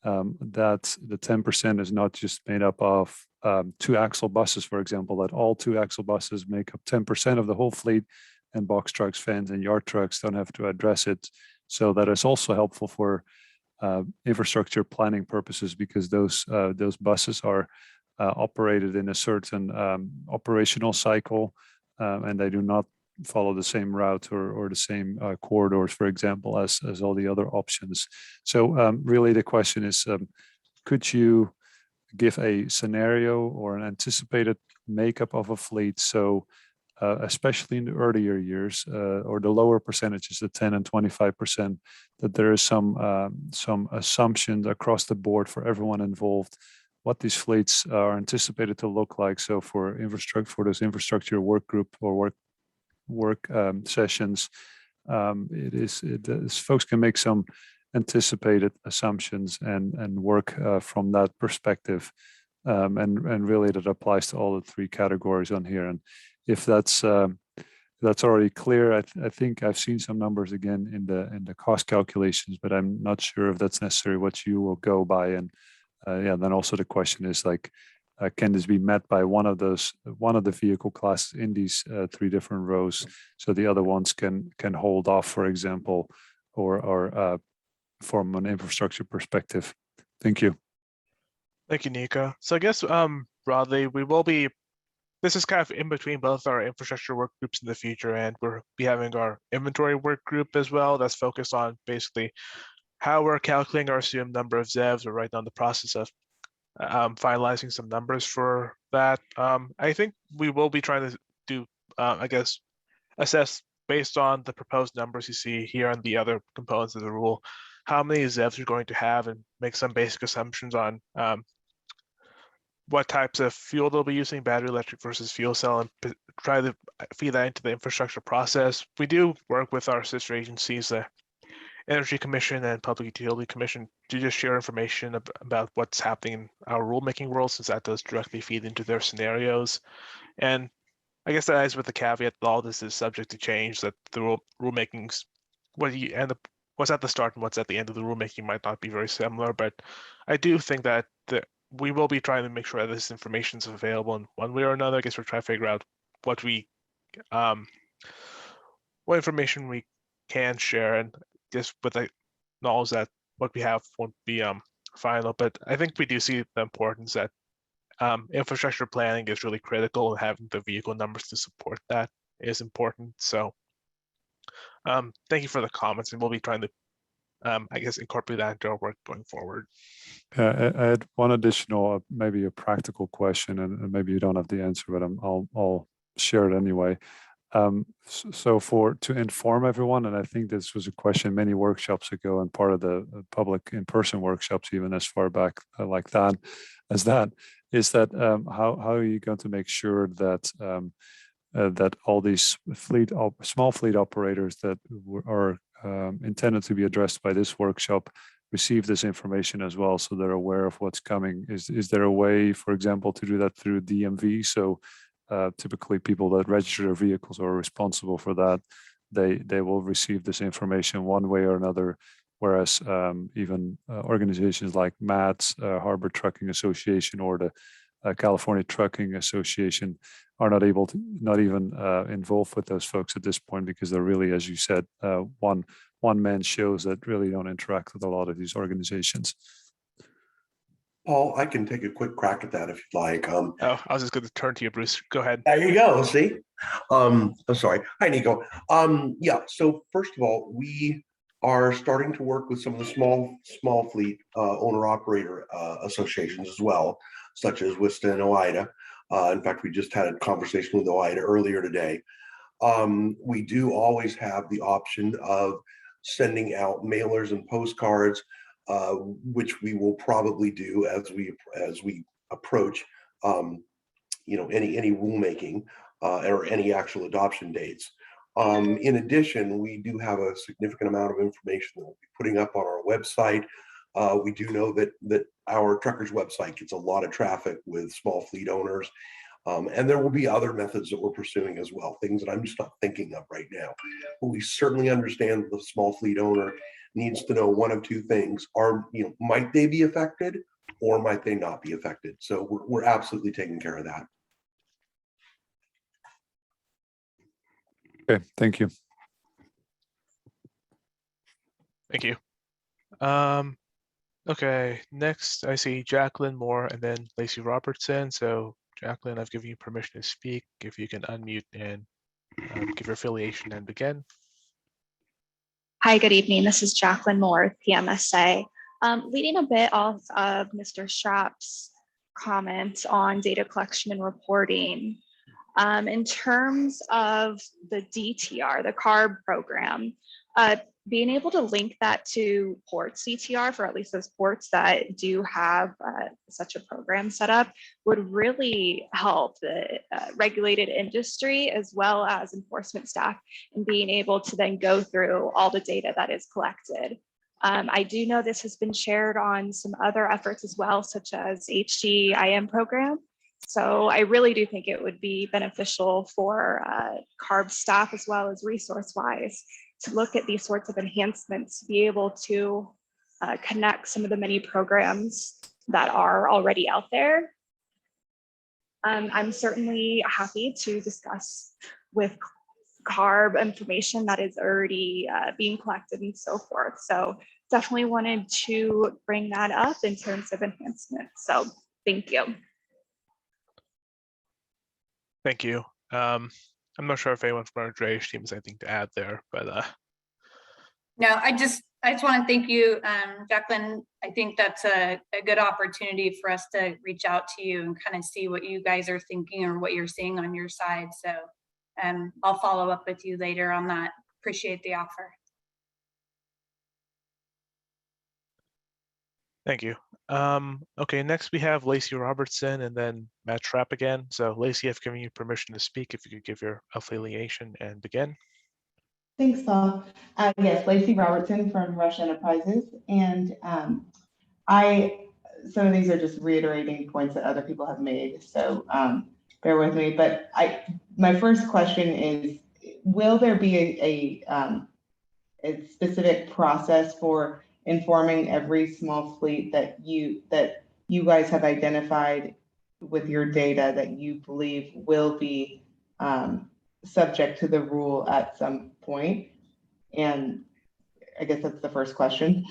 that the 10% is not just made up of 2-axle buses, for example, that all 2-axle buses make up 10% of the whole fleet, and box trucks, vans, and yard trucks don't have to address it. So that is also helpful for infrastructure planning purposes, because those buses are operated in a certain operational cycle, and they do not follow the same route or the same corridors, for example, as all the other options. So really the question is, could you give a scenario or an anticipated makeup of a fleet? So especially in the earlier years or the lower percentages, the 10 and 25%, that there is some assumptions across the board for everyone involved, what these fleets are anticipated to look like. So for those infrastructure work group or work sessions, folks can make some anticipated assumptions and work from that perspective, and really that applies to all the three categories on here. And if that's already clear, I think I've seen some numbers again in the cost calculations, but I'm not sure if that's necessarily what you will go by. And then also the question is like, can this be met by one of the vehicle classes in these three different rows, so the other ones can hold off, for example, or from an infrastructure perspective? Thank you. Thank you, Nico. So I guess broadly, this is kind of in between both our infrastructure work groups in the future, and we'll be having our inventory work group as well. That's focused on basically how we're calculating our assumed number of ZEVs. We're right now in the process of finalizing some numbers for that. I think we will be trying to do, assess based on the proposed numbers you see here and the other components of the rule, how many ZEVs you're going to have, and make some basic assumptions on what types of fuel they'll be using, battery electric versus fuel cell, and try to feed that into the infrastructure process. We do work with our sister agencies, the Energy Commission and Public Utility Commission, to just share information about what's happening in our rulemaking world, since that does directly feed into their scenarios. And I guess that is with the caveat that all this is subject to change, that the rulemakings, what's at the start and what's at the end of the rulemaking might not be very similar. But I do think that we will be trying to make sure that this information is available in one way or another. I guess we're trying to figure out what information we can share, and just with the knowledge that what we have won't be final. But I think we do see the importance that infrastructure planning is really critical, and having the vehicle numbers to support that is important. So thank you for the comments, and we'll be trying to I guess incorporate that into our work going forward. I had one additional, maybe a practical question, and maybe you don't have the answer, but I'll share it anyway. So to inform everyone, and I think this was a question many workshops ago, and part of the public in-person workshops, even as far back like that, is that how are you going to make sure that that all these small fleet operators that are intended to be addressed by this workshop receive this information as well, so they're aware of what's coming? Is there a way, for example, to do that through DMV? So typically people that register their vehicles are responsible for that. They will receive this information one way or another, whereas even organizations like MATS, Harbor Trucking Association, or the California Trucking Association are not even involved with those folks at this point, because they're really, as you said, one-man shows that really don't interact with a lot of these organizations. Paul, I can take a quick crack at that if you'd like. Oh, I was just going to turn to you, Bruce. Go ahead. There you go. See, I'm sorry. Hi, Nico. Yeah. So first of all, we are starting to work with some of the small fleet owner-operator associations as well, such as WISTA and OIDA. In fact, we just had a conversation with OIDA earlier today. We do always have the option of sending out mailers and postcards, which we will probably do as we approach, any rulemaking or any actual adoption dates. In addition, we do have a significant amount of information that we'll be putting up on our website. We do know that our truckers website gets a lot of traffic with small fleet owners. And there will be other methods that we're pursuing as well, things that I'm just not thinking of right now. But we certainly understand the small fleet owner needs to know one of two things: might they be affected, or might they not be affected? So we're absolutely taking care of that. Okay, thank you. Thank you. Okay, next I see Jacqueline Moore and then Lacey Robertson. So Jacqueline, I've given you permission to speak. If you can unmute and give your affiliation and begin. Hi, good evening. This is Jacqueline Moore, PMSA. Leading a bit off of Mr. Strapp's comments on data collection and reporting. In terms of the DTR, the CARB program, being able to link that to ports DTR for at least those ports that do have such a program set up would really help the regulated industry as well as enforcement staff in being able to then go through all the data that is collected. I do know this has been shared on some other efforts as well, such as HGIM program. So I really do think it would be beneficial for CARB staff as well as resource-wise to look at these sorts of enhancements, to be able to connect some of the many programs that are already out there. I'm certainly happy to discuss with CARB information that is already being collected and so forth. So definitely wanted to bring that up in terms of enhancement. So thank you. Thank you. I'm not sure if anyone from our drayage team has anything to add there, but No, I just want to thank you, Jacqueline. I think that's a good opportunity for us to reach out to you and kind of see what you guys are thinking or what you're seeing on your side. So I'll follow up with you later on that. Appreciate the offer. thank you. Okay, next we have Lacey Robertson and then Matt Trapp again. So Lacey, I've given you permission to speak. If you could give your affiliation and begin. Thanks, Paul. Yes, Lacey Robertson from Rush Enterprises. And some of these are just reiterating points that other people have made. So bear with me. But my first question is, will there be a specific process for informing every small fleet that you guys have identified with your data that you believe will be subject to the rule at some point? And I guess that's the first question.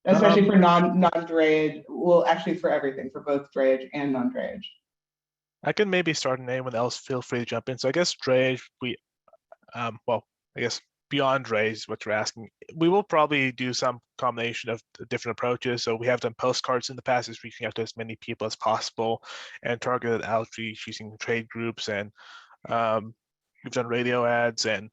Especially for non-drayage, well, actually for everything, for both drayage and non-drayage. I can maybe start, and anyone else feel free to jump in. So I guess drayage, well, I guess beyond drayage is what you're asking. We will probably do some combination of different approaches. So we have done postcards in the past, is reaching out to as many people as possible, and targeted outreach using trade groups, and we've done radio ads and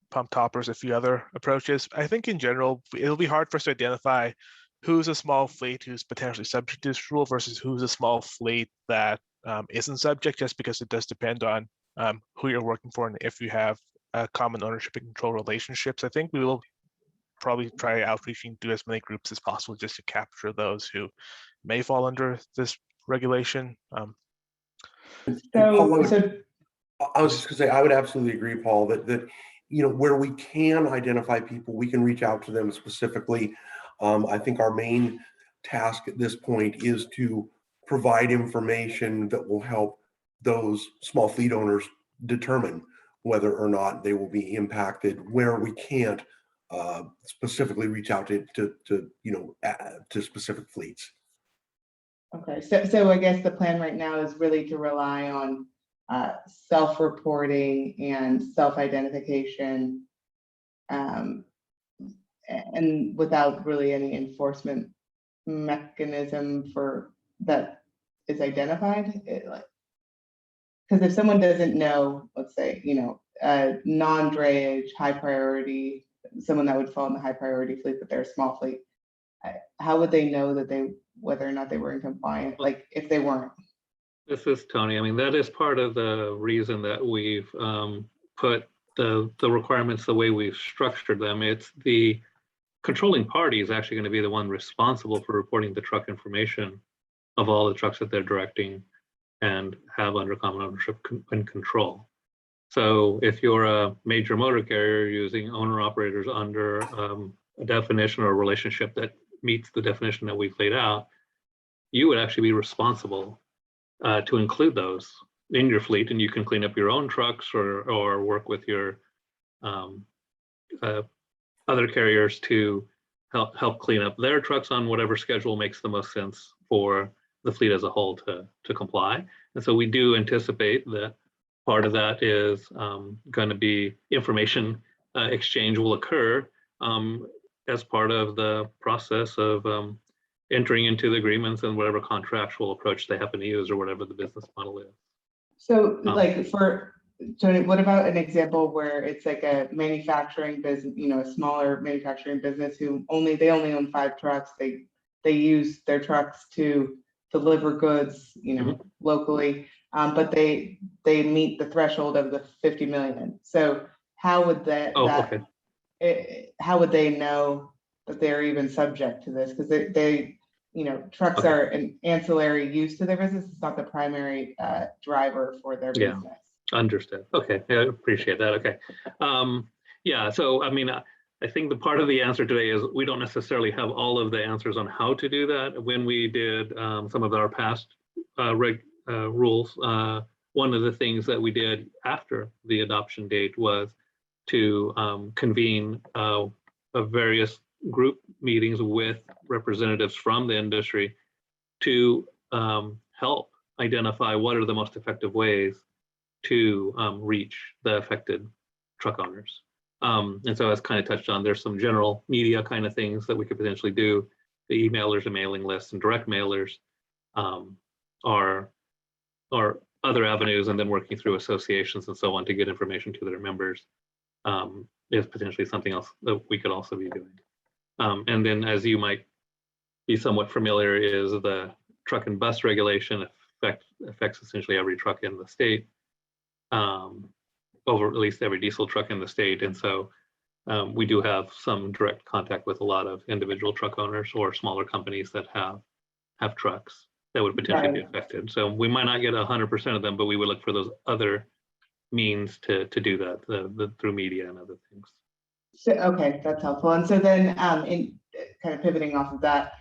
pump toppers, a few other approaches. I think in general, it'll be hard for us to identify who's a small fleet who's potentially subject to this rule versus who's a small fleet that isn't subject, just because it does depend on who you're working for and if you have common ownership and control relationships. I think we will probably try outreaching to as many groups as possible just to capture those who may fall under this regulation. Paul, I was just gonna say, I would absolutely agree, Paul, that where we can identify people, we can reach out to them specifically. I think our main task at this point is to provide information that will help those small fleet owners determine whether or not they will be impacted, where we can't specifically reach out to specific fleets. Okay, so I guess the plan right now is really to rely on self-reporting and self-identification, and without really any enforcement mechanism for that is identified. Because if someone doesn't know, let's say, non-drayage, high priority, someone that would fall in the high priority fleet, but they're a small fleet, how would they know that whether or not they were in compliance, like if they weren't? This is Tony. I mean, that is part of the reason that we've put the requirements the way we've structured them. It's the controlling party is actually going to be the one responsible for reporting the truck information of all the trucks that they're directing and have under common ownership and control. So if you're a major motor carrier using owner operators under a definition or a relationship that meets the definition that we've laid out, you would actually be responsible to include those in your fleet, and you can clean up your own trucks or work with your other carriers to help clean up their trucks on whatever schedule makes the most sense for the fleet as a whole to comply. And so we do anticipate that part of that is going to be information exchange will occur as part of the process of entering into the agreements and whatever contractual approach they happen to use or whatever the business model is. So like for Tony, what about an example where it's like a manufacturing business, a smaller manufacturing business who they only own 5 trucks. They use their trucks to deliver goods, locally, but they meet the threshold of the 50 million. So how would how would they know that they're even subject to this? Because they trucks are an ancillary use to their business. It's not the primary driver for their business. Understood. Okay, I appreciate that. Okay. Yeah, so I mean, I think the part of the answer today is we don't necessarily have all of the answers on how to do that. When we did some of our past rules, one of the things that we did after the adoption date was to convene various group meetings with representatives from the industry to help identify what are the most effective ways to reach the affected truck owners. And so as kind of touched on, there's some general media kind of things that we could potentially do. The emailers and mailing lists and direct mailers are other avenues, and then working through associations and so on to get information to their members is potentially something else that we could also be doing. And then, as you might be somewhat familiar, is the truck and bus regulation affects essentially every truck in the state, over at least every diesel truck in the state. And so we do have some direct contact with a lot of individual truck owners or smaller companies that have trucks that would potentially be affected. So we might not get 100% of them, but we would look for those other means to do that through media and other things. So, okay, that's helpful. And so then in kind of pivoting off of that,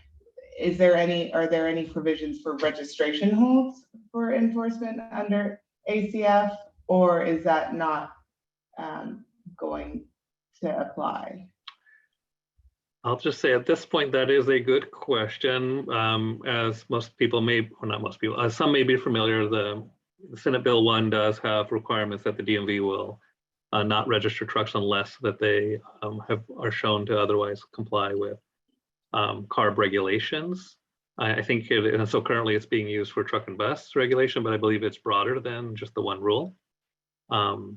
are there any provisions for registration holds for enforcement under ACF, or is that not going to apply? I'll just say at this point, that is a good question. As most people may, or not most people, some may be familiar, the Senate Bill 1 does have requirements that the DMV will not register trucks unless that they are shown to otherwise comply with CARB regulations. I think and so currently it's being used for truck and bus regulation, but I believe it's broader than just the one rule. So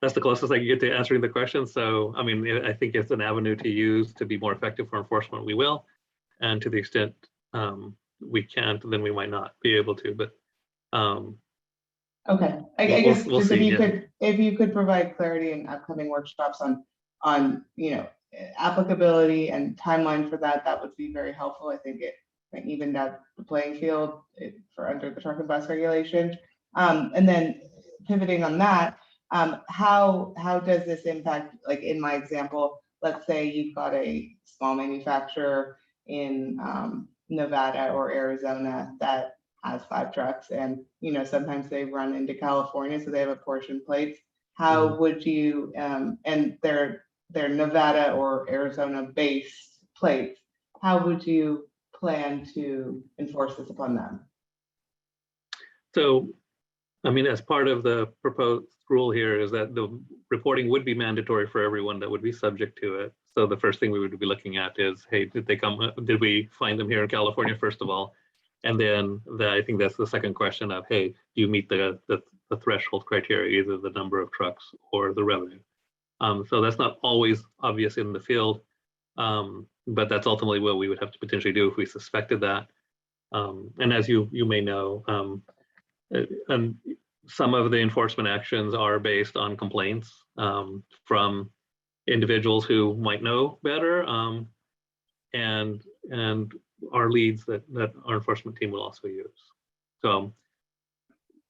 that's the closest I can get to answering the question. So, I mean, I think it's an avenue to use to be more effective for enforcement, we will. And to the extent we can't, then we might not be able to, but. Okay, I guess we'll just see, if you could provide clarity in upcoming workshops on applicability and timeline for that, that would be very helpful. I think it evened out the playing field for under the truck and bus regulation. And then pivoting on that, how does this impact, like in my example, let's say you've got a small manufacturer in Nevada or Arizona that has 5 trucks, and sometimes they run into California, so they have apportion plates. How would you and they're Nevada or Arizona based plates, how would you plan to enforce this upon them? So, I mean, as part of the proposed rule here is that the reporting would be mandatory for everyone that would be subject to it. So the first thing we would be looking at is, hey, did we find them here in California, first of all? And then I think that's the second question of, hey, do you meet the threshold criteria, either the number of trucks or the revenue? So that's not always obvious in the field, but that's ultimately what we would have to potentially do if we suspected that. And as you may know, and some of the enforcement actions are based on complaints from individuals who might know better, and our leads that our enforcement team will also use. So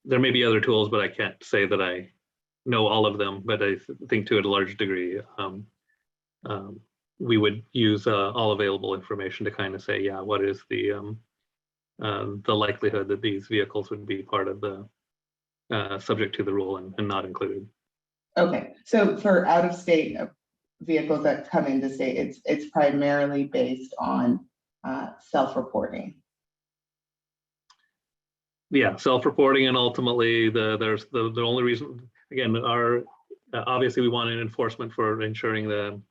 there may be other tools, but I can't say that I know all of them, but I think to a large degree, we would use all available information to kind of say, yeah, what is the likelihood that these vehicles would be part of the subject to the rule and not included. Okay, so for out-of-state vehicles that come into state, it's primarily based on self-reporting. Yeah, self-reporting, and ultimately there's the only reason, again, obviously we want an enforcement for ensuring the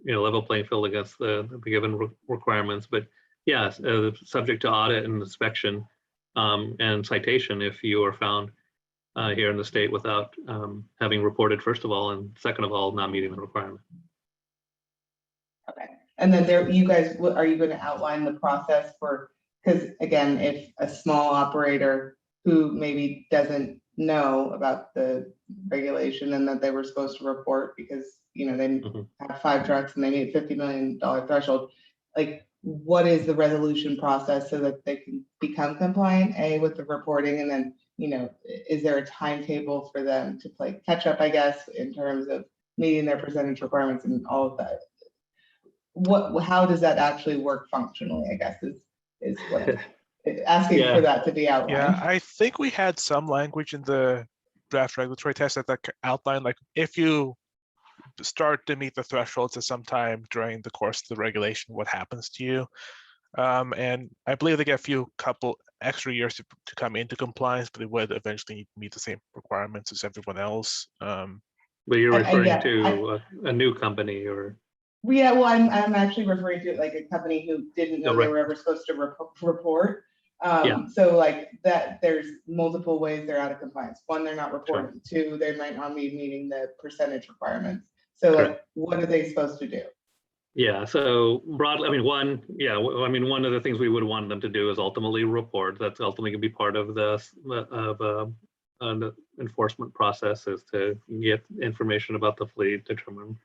level playing field against the given requirements, but yes, subject to audit and inspection and citation if you are found here in the state without having reported, first of all, and second of all, not meeting the requirement. Okay, and then are you going to outline the process for, because again, if a small operator who maybe doesn't know about the regulation and that they were supposed to report because they have 5 trucks and they meet $50 million threshold, like what is the resolution process so that they can become compliant with the reporting, and then is there a timetable for them to play catch up, I guess, in terms of meeting their percentage requirements and all of that? How does that actually work functionally, I guess, is what I'm asking for that to be outlined. Yeah, I think we had some language in the draft regulatory test that outlined, like, if you start to meet the thresholds at some time during the course of the regulation, what happens to you? And I believe they get a couple extra years to come into compliance, but they would eventually meet the same requirements as everyone else. But you're referring to a new company, or? Yeah, well, I'm actually referring to like a company who didn't know they were ever supposed to report. So like that, there's multiple ways they're out of compliance. 1, they're not reporting. 2, they might not be meeting the percentage requirements. So like, what are they supposed to do? Yeah, so broadly, I mean, one of the things we would want them to do is ultimately report. That's ultimately going to be part of the enforcement process, is to get information about the fleet, determine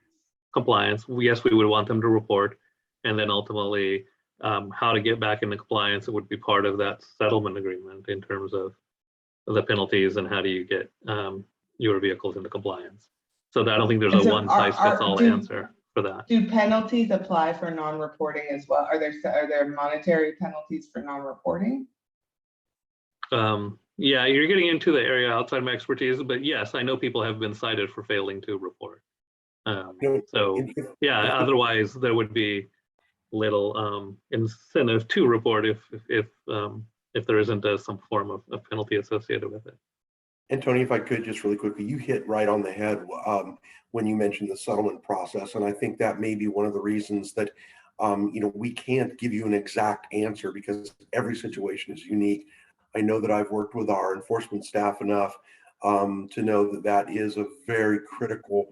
compliance. Yes, we would want them to report, and then ultimately how to get back into compliance. It would be part of that settlement agreement in terms of the penalties and how do you get your vehicles into compliance. So I don't think there's a one-size-fits-all answer for that. Do penalties apply for non-reporting as well? Are there monetary penalties for non-reporting? Yeah, you're getting into the area outside my expertise, but yes, I know people have been cited for failing to report. So yeah, otherwise there would be little incentive to report if there isn't some form of penalty associated with it. And Tony, if I could just really quickly, you hit right on the head when you mentioned the settlement process. And I think that may be one of the reasons that, we can't give you an exact answer because every situation is unique. I know that I've worked with our enforcement staff enough to know that that is a very critical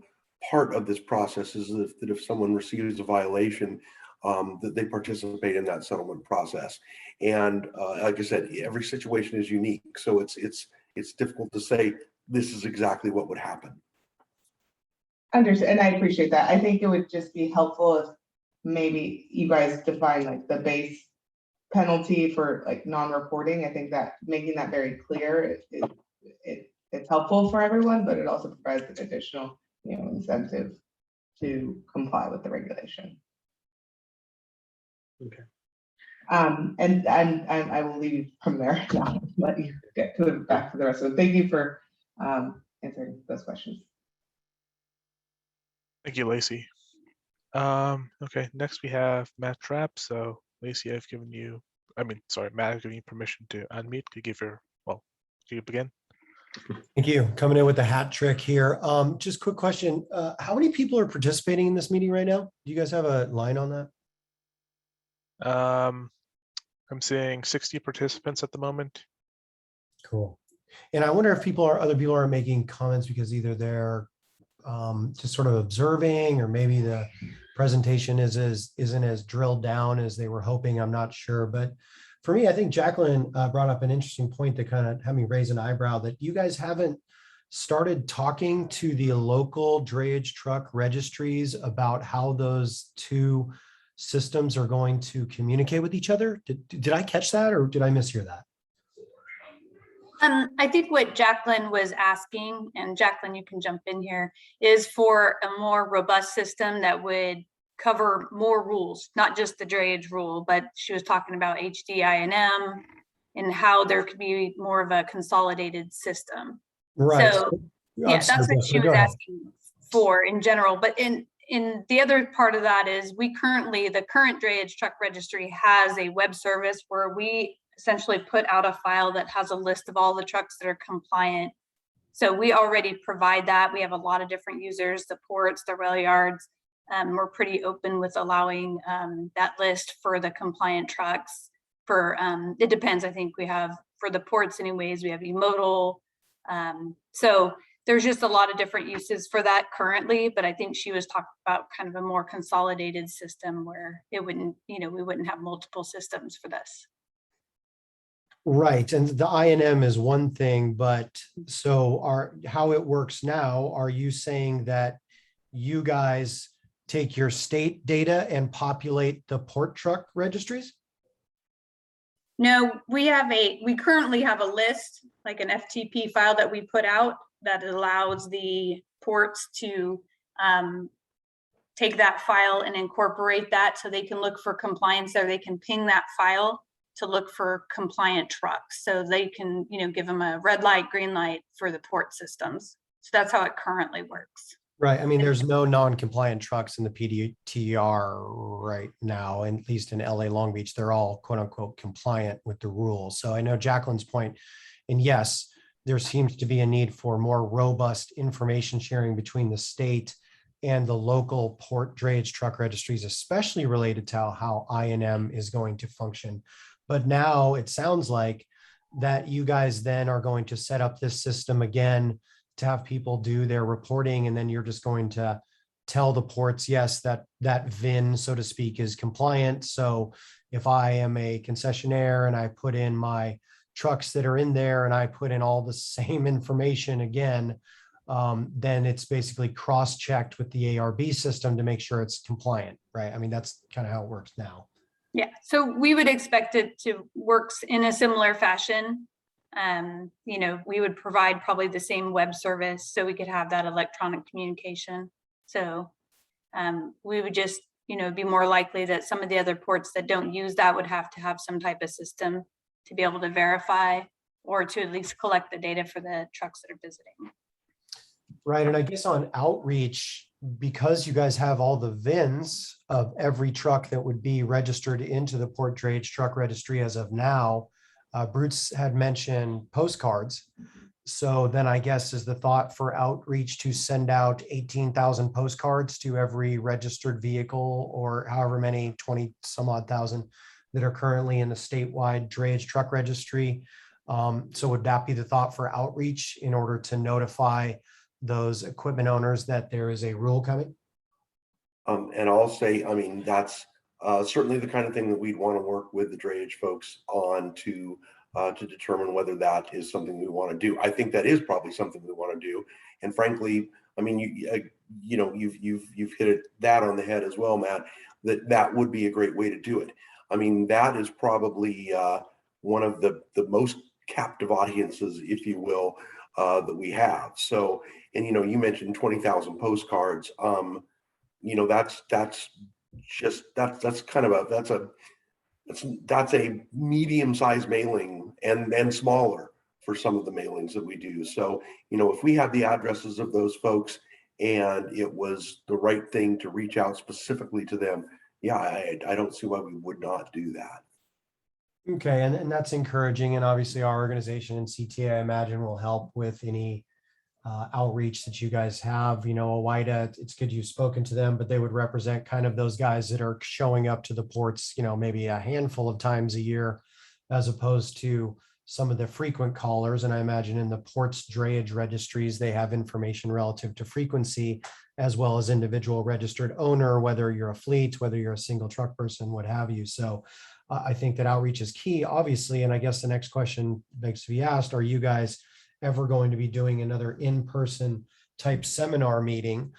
part of this process, is that if someone receives a violation, that they participate in that settlement process. And like I said, every situation is unique. So it's difficult to say this is exactly what would happen. Understood, and I appreciate that. I think it would just be helpful if maybe you guys define like the base penalty for like non-reporting. I think that making that very clear, it's helpful for everyone, but it also provides an additional, incentive to comply with the regulation. Okay. And I will leave you from there now. Let you get back to the rest of it. Thank you for answering those questions. Thank you, Lacey. Okay, next we have Matt Trapp. So Lacey, Matt, I've given you permission to unmute. Could you begin? Thank you. Coming in with the hat trick here. Just quick question. How many people are participating in this meeting right now? Do you guys have a line on that? I'm seeing 60 participants at the moment. Cool. And I wonder if other people are making comments because either they're just sort of observing, or maybe the presentation isn't as drilled down as they were hoping. I'm not sure. But for me, I think Jacqueline brought up an interesting point that kind of had me raise an eyebrow, that you guys haven't started talking to the local drayage truck registries about how those two systems are going to communicate with each other. Did I catch that, or did I mishear that? I think what Jacqueline was asking, and Jacqueline, you can jump in here, is for a more robust system that would cover more rules, not just the drayage rule, but she was talking about HDINM and how there could be more of a consolidated system. Right. So yeah, that's what she was asking for in general. But in the other part of that is the current drayage truck registry has a web service where we essentially put out a file that has a list of all the trucks that are compliant. So we already provide that. We have a lot of different users, the ports, the rail yards. We're pretty open with allowing that list for the compliant trucks. It depends. I think we have, for the ports anyways, we have emodal. So there's just a lot of different uses for that currently, but I think she was talking about kind of a more consolidated system where it wouldn't, we wouldn't have multiple systems for this. Right. And the INM is one thing, but so how it works now, are you saying that you guys take your state data and populate the port truck registries? No, we currently have a list, like an FTP file that we put out that allows the ports to take that file and incorporate that so they can look for compliance, or they can ping that file to look for compliant trucks. So they can, give them a red light, green light for the port systems. So that's how it currently works. Right. I mean, there's no non-compliant trucks in the PDTR right now, and at least in LA Long Beach, they're all quote unquote compliant with the rules. So I know Jacqueline's point, and yes, there seems to be a need for more robust information sharing between the state and the local port drayage truck registries, especially related to how INM is going to function. But now it sounds like that you guys then are going to set up this system again to have people do their reporting, and then you're just going to tell the ports, yes, that VIN, so to speak, is compliant. So if I am a concessionaire and I put in my trucks that are in there and I put in all the same information again, then it's basically cross-checked with the ARB system to make sure it's compliant, right? I mean, that's kind of how it works now. Yeah, so we would expect it to work in a similar fashion. We would provide probably the same web service so we could have that electronic communication. So we would just, be more likely that some of the other ports that don't use that would have to have some type of system to be able to verify or to at least collect the data for the trucks that are visiting. Right, and I guess on outreach, because you guys have all the VINs of every truck that would be registered into the Port Drayage Truck Registry as of now, Bruce had mentioned postcards. So then I guess is the thought for outreach to send out 18,000 postcards to every registered vehicle, or however many 20 some odd thousand that are currently in the statewide drayage truck registry. So would that be the thought for outreach in order to notify those equipment owners that there is a rule coming? And I'll say, I mean, that's certainly the kind of thing that we'd want to work with the drayage folks on to determine whether that is something we want to do. I think that is probably something we want to do. And frankly, I mean, you know, you've hit that on the head as well, Matt. That would be a great way to do it. I mean, that is probably one of the most captive audiences, if you will, that we have. So, and you know, you mentioned 20,000 postcards. You know, that's kind of that's a medium-sized mailing and smaller for some of the mailings that we do. So, you know, if we had the addresses of those folks and it was the right thing to reach out specifically to them, yeah, I don't see why we would not do that. Okay, and that's encouraging. And obviously our organization and CTA, I imagine, will help with any outreach that you guys have. You know, OIDA, it's good you've spoken to them, but they would represent kind of those guys that are showing up to the ports, you know, maybe a handful of times a year, as opposed to some of the frequent callers. And I imagine in the ports drayage registries, they have information relative to frequency, as well as individual registered owner, whether you're a fleet, whether you're a single truck person, what have you. So I think that outreach is key, obviously. And I guess the next question begs to be asked, are you guys ever going to be doing another in-person type seminar meeting?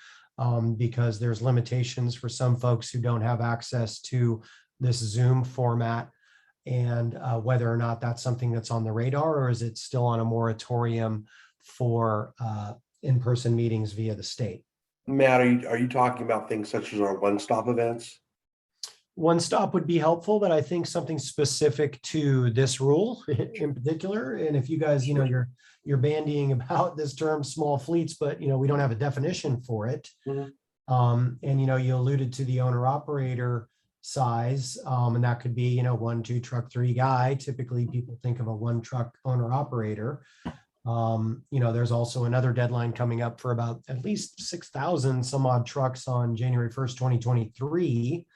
Because there's limitations for some folks who don't have access to this Zoom format, and whether or not that's something that's on the radar, or is it still on a moratorium for in-person meetings via the state? Matt, are you talking about things such as our one-stop events? One stop would be helpful, but I think something specific to this rule in particular. And if you guys, you know, you're bandying about this term small fleets, but you know, we don't have a definition for it. And you know, you alluded to the owner operator size, and that could be, you know, 1, 2 truck, 3 guy. Typically people think of a 1 truck owner operator. You know, there's also another deadline coming up for about at least 6,000 some odd trucks on January 1st, 2023.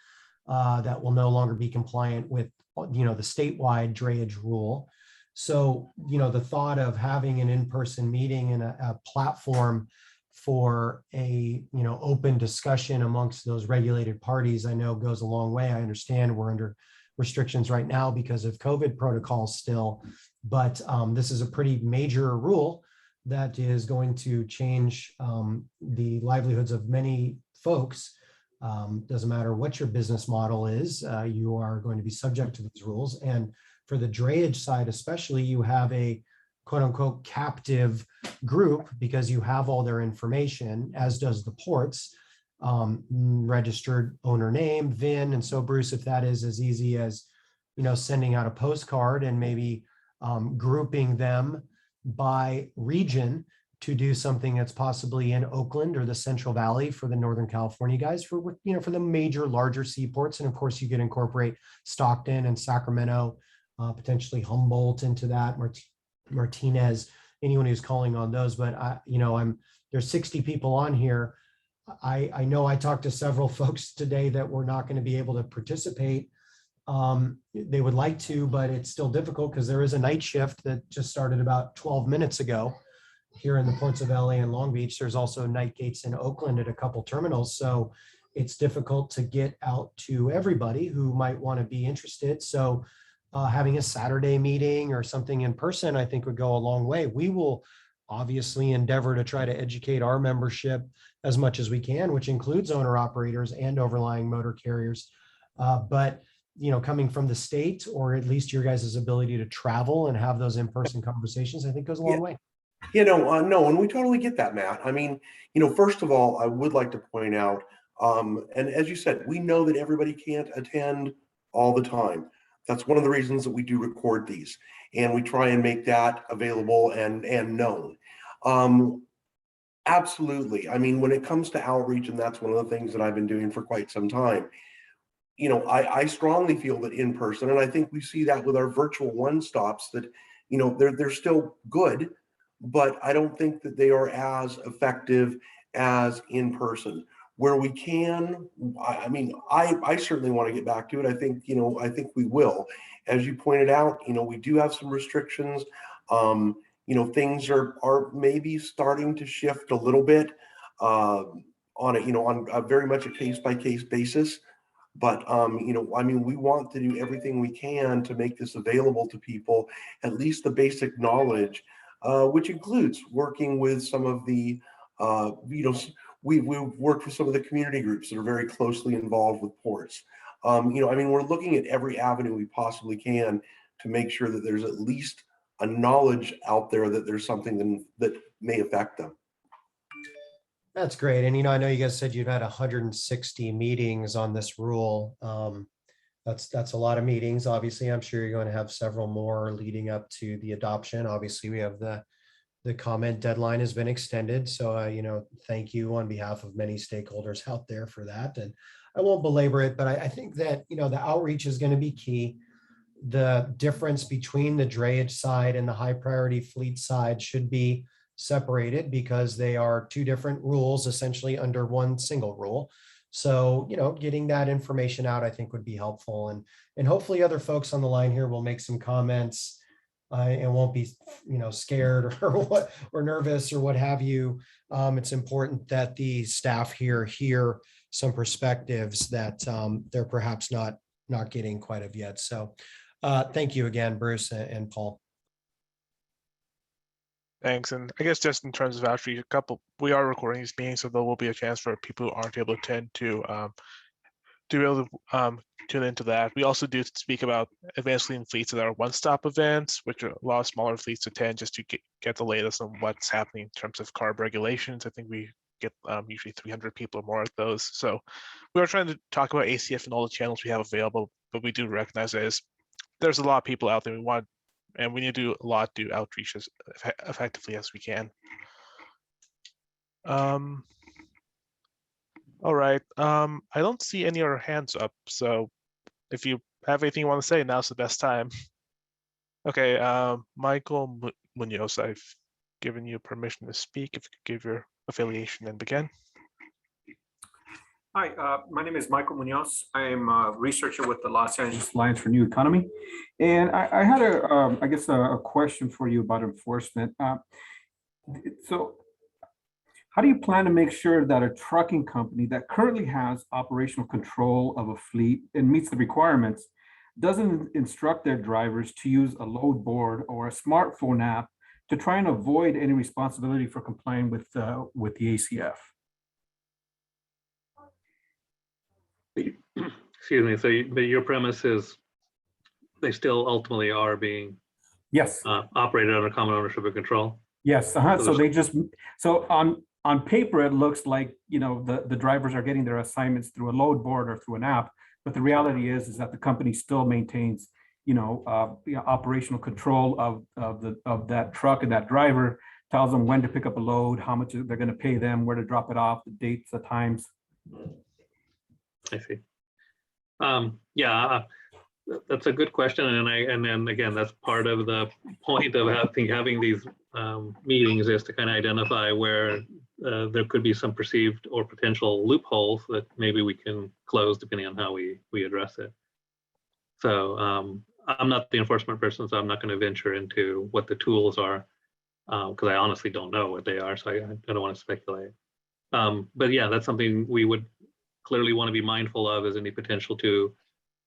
That will no longer be compliant with, you know, the statewide drayage rule. So, you know, the thought of having an in-person meeting and a platform for a, you know, open discussion amongst those regulated parties, I know goes a long way. I understand we're under restrictions right now because of COVID protocols still, but this is a pretty major rule that is going to change the livelihoods of many folks. Doesn't matter what your business model is, you are going to be subject to these rules. And for the drayage side, especially, you have a quote unquote captive group because you have all their information, as does the ports, registered owner name, VIN. And so Bruce, if that is as easy as, you know, sending out a postcard and maybe grouping them by region to do something that's possibly in Oakland or the Central Valley for the Northern California guys, for, you know, for the major larger seaports. And of course you could incorporate Stockton and Sacramento, potentially Humboldt into that, Martinez, anyone who's calling on those. But you know, there's 60 people on here. I know I talked to several folks today that were not going to be able to participate. They would like to, but it's still difficult because there is a night shift that just started about 12 minutes ago here in the ports of LA and Long Beach. There's also night gates in Oakland at a couple terminals. So it's difficult to get out to everybody who might want to be interested. So having a Saturday meeting or something in person, I think would go a long way. We will obviously endeavor to try to educate our membership as much as we can, which includes owner operators and overlying motor carriers. But you know, coming from the state, or at least your guys' ability to travel and have those in-person conversations, I think goes a long way. You know, no, and we totally get that, Matt. I mean, you know, first of all, I would like to point out, and as you said, we know that everybody can't attend all the time. That's one of the reasons that we do record these. and we try and make that available and known. Absolutely. I mean, when it comes to outreach, and that's one of the things that I've been doing for quite some time, you know, I strongly feel that in person, and I think we see that with our virtual one-stops, that, you know, they're still good, but I don't think that they are as effective as in person. Where we can, I mean, I certainly want to get back to it. I think, you know, I think we will. As you pointed out, you know, we do have some restrictions. You know, things are maybe starting to shift a little bit on a, you know, on a very much a case-by-case basis. But, you know, I mean, we want to do everything we can to make this available to people, at least the basic knowledge, which includes working with some of the, you know, we've worked with some of the community groups that are very closely involved with ports. You know, I mean, we're looking at every avenue we possibly can to make sure that there's at least a knowledge out there that there's something that may affect them. That's great. And, you know, I know you guys said you've had 160 meetings on this rule. That's a lot of meetings. Obviously, I'm sure you're going to have several more leading up to the adoption. Obviously, we have the comment deadline has been extended. So, you know, thank you on behalf of many stakeholders out there for that. And I won't belabor it, but I think that, you know, the outreach is going to be key. The difference between the drayage side and the high priority fleet side should be separated because they are two different rules essentially under one single rule. So, you know, getting that information out, I think would be helpful. And hopefully other folks on the line here will make some comments and won't be, you know, scared or nervous or what have you. It's important that the staff here hear some perspectives that they're perhaps not getting quite of yet. So thank you again, Bruce and Paul. Thanks. And I guess just in terms of outreach, we are recording these meetings, so there will be a chance for people who aren't able to attend to be able to tune into that. We also do speak about advanced clean fleets that are one-stop events, which a lot of smaller fleets attend just to get the latest on what's happening in terms of CARB regulations. I think we get usually 300 people or more at those. So we are trying to talk about ACF and all the channels we have available, but we do recognize there's a lot of people out there and we need to do a lot to outreach as effectively as we can. All right. I don't see any other hands up. So if you have anything you want to say, now's the best time. Okay, Michael Munoz, I've given you permission to speak. If you could give your affiliation and begin. Hi, my name is Michael Munoz. I'm a researcher with the Los Angeles Alliance for New Economy. And I had I guess a question for you about enforcement. So how do you plan to make sure that a trucking company that currently has operational control of a fleet and meets the requirements doesn't instruct their drivers to use a load board or a smartphone app to try and avoid any responsibility for complying with the ACF? Excuse me. So your premise is they still ultimately are being operated under common ownership and control? Yes. So they just on paper it looks like, you know, the drivers are getting their assignments through a load board or through an app, but the reality is that the company still maintains, you know, operational control of that truck, and that driver tells them when to pick up a load, how much they're going to pay them, where to drop it off, the dates, the times. I see. Yeah, that's a good question, and then again, that's part of the point of having these meetings, is to kind of identify where there could be some perceived or potential loopholes that maybe we can close depending on how we address it. So I'm not the enforcement person, so I'm not going to venture into what the tools are, because I honestly don't know what they are, so I don't want to speculate. But yeah, that's something we would clearly want to be mindful of, is any potential to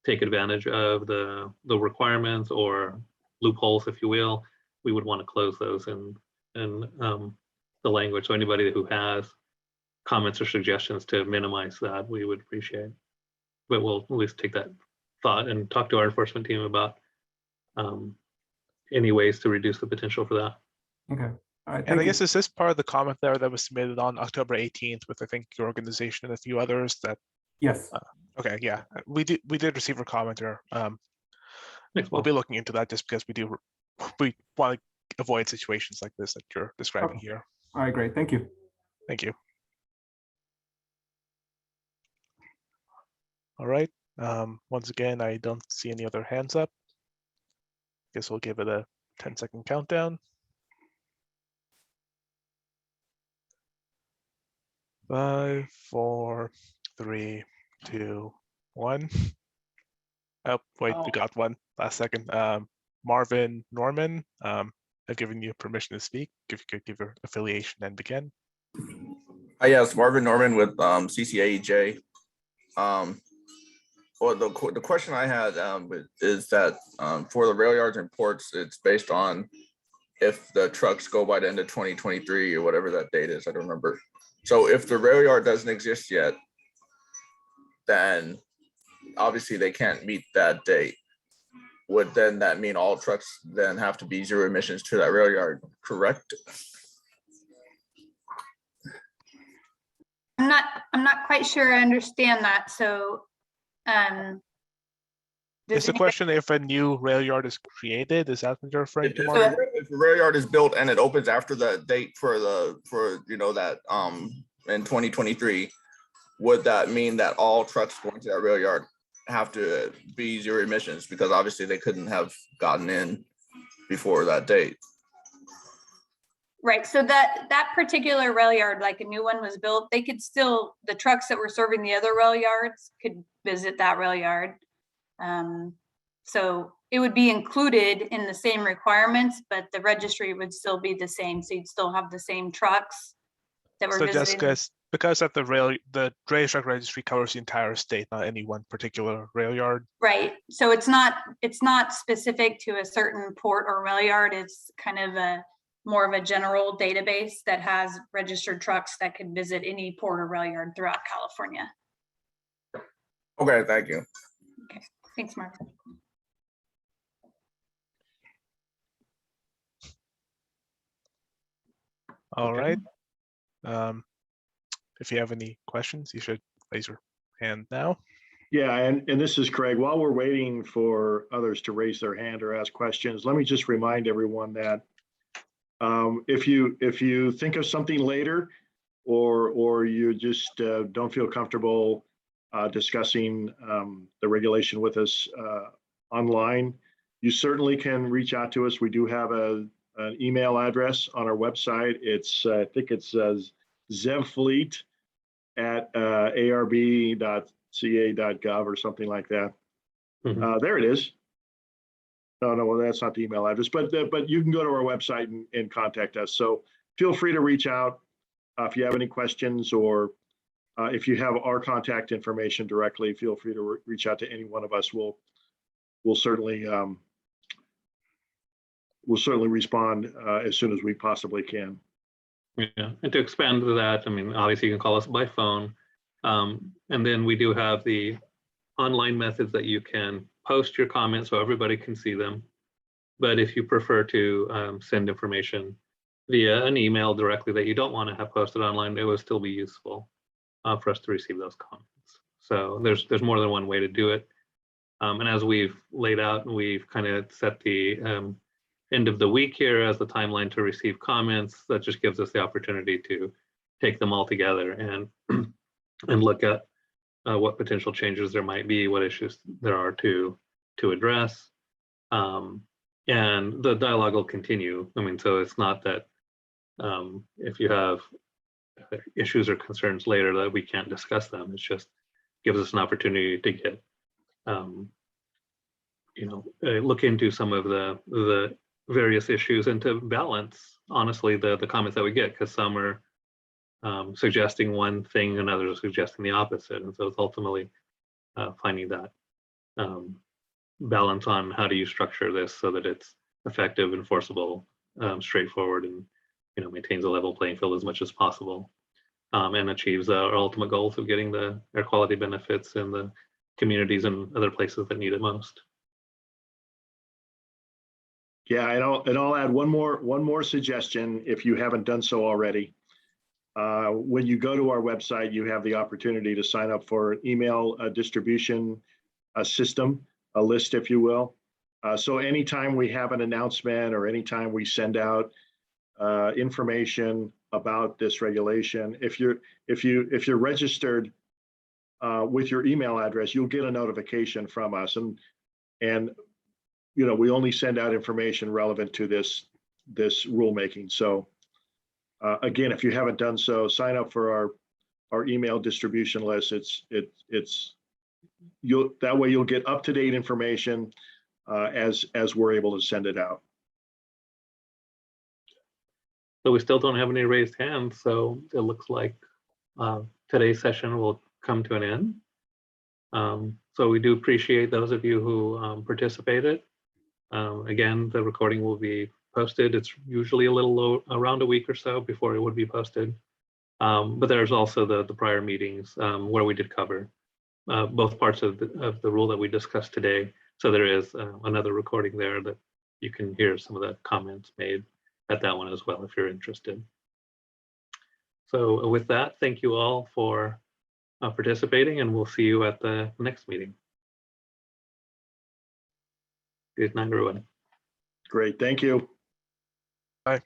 take advantage of the requirements or loopholes, if you will. We would want to close those in the language. So anybody who has comments or suggestions to minimize that, we would appreciate. But we'll at least take that thought and talk to our enforcement team about any ways to reduce the potential for that. Okay. All right, and I guess is this part of the comment there that was submitted on October 18th with, I think, your organization and a few others that? Yes. Okay, yeah, we did receive a comment there. We'll be looking into that just because we do we want to avoid situations like this that you're describing Okay. here. All right, great. Thank you. Thank you. All right. Once again, I don't see any other hands up. Guess we'll give it a 10-second countdown. 5, 4, 3, 2, 1. Oh, wait, we got one last second. Marvin Norman, I've given you permission to speak. If you could give your affiliation and begin. Hi, yes, Marvin Norman with CCAEJ. Well, the question I had is that for the rail yards and ports, it's based on if the trucks go by the end of 2023 or whatever that date is. I don't remember. So if the rail yard doesn't exist yet, then obviously they can't meet that date. Would then that mean all trucks then have to be zero emissions to that rail yard, correct? I'm not quite sure I understand that. So, Is the question if a new rail yard is created? Is that what you're referring to, Marvin? If the rail yard is built and it opens after the date for that in 2023, would that mean that all trucks going to that rail yard have to be zero emissions, because obviously they couldn't have gotten in before that date? Right, so that particular rail yard, like a new one was built, they could still, the trucks that were serving the other rail yards could visit that rail yard. So it would be included in the same requirements, but the registry would still be the same. So you'd still have the same trucks that were So visiting. Jessica, because that the drayage truck registry covers the entire state, not any one particular rail yard. Right, so it's not specific to a certain port or rail yard. It's kind of more of a general database that has registered trucks that could visit any port or rail yard throughout California. Okay, thank you. Okay, thanks, Mark. All right. If you have any questions, you should raise your hand now. Yeah, and this is Craig. While we're waiting for others to raise their hand or ask questions, let me just remind everyone that if you think of something later, or you just don't feel comfortable discussing the regulation with us online, you certainly can reach out to us. We do have an email address on our website. It's I think it's zevfleet@arb.ca.gov or something like that. There it is. No, well, that's not the email address, but you can go to our website and contact us. So feel free to reach out if you have any questions, or if you have our contact information directly, feel free to reach out to any one of us. We'll certainly respond as soon as we possibly can. Yeah, and to expand to that, I mean, obviously you can call us by phone, and then we do have the online methods that you can post your comments so everybody can see them. But if you prefer to send information via an email directly that you don't want to have posted online, it will still be useful for us to receive those comments. So there's more than one way to do it. And as we've laid out, we've kind of set the end of the week here as the timeline to receive comments. That just gives us the opportunity to take them all together and look at what potential changes there might be, what issues there are to address. And the dialogue will continue. I mean, so it's not that if you have issues or concerns later that we can't discuss them. It's just gives us an opportunity to get, look into some of the various issues and to balance, honestly, the comments that we get, because some are suggesting one thing and others are suggesting the opposite. And so it's ultimately finding that balance on how do you structure this so that it's effective, enforceable, straightforward, and maintains a level playing field as much as possible, and achieves our ultimate goals of getting the air quality benefits in the communities and other places that need it most. Yeah, and I'll add one more suggestion if you haven't done so already. When you go to our website, you have the opportunity to sign up for an email distribution system, a list, if you will. So anytime we have an announcement or anytime we send out information about this regulation, if you're registered with your email address, you'll get a notification from us, and we only send out information relevant to this rulemaking. So again, if you haven't done so, sign up for our email distribution list. That way you'll get up-to-date information as we're able to send it out. So we still don't have any raised hands, so it looks like today's session will come to an end. So we do appreciate those of you who participated. Again, the recording will be posted. It's usually a little low, around a week or so before it would be posted. But there's also the prior meetings where we did cover both parts of the rule that we discussed today. So there is another recording there that you can hear some of the comments made at that one as well, if you're interested. So with that, thank you all for participating, and we'll see you at the next meeting. Good night, everyone. Great, thank you. Bye.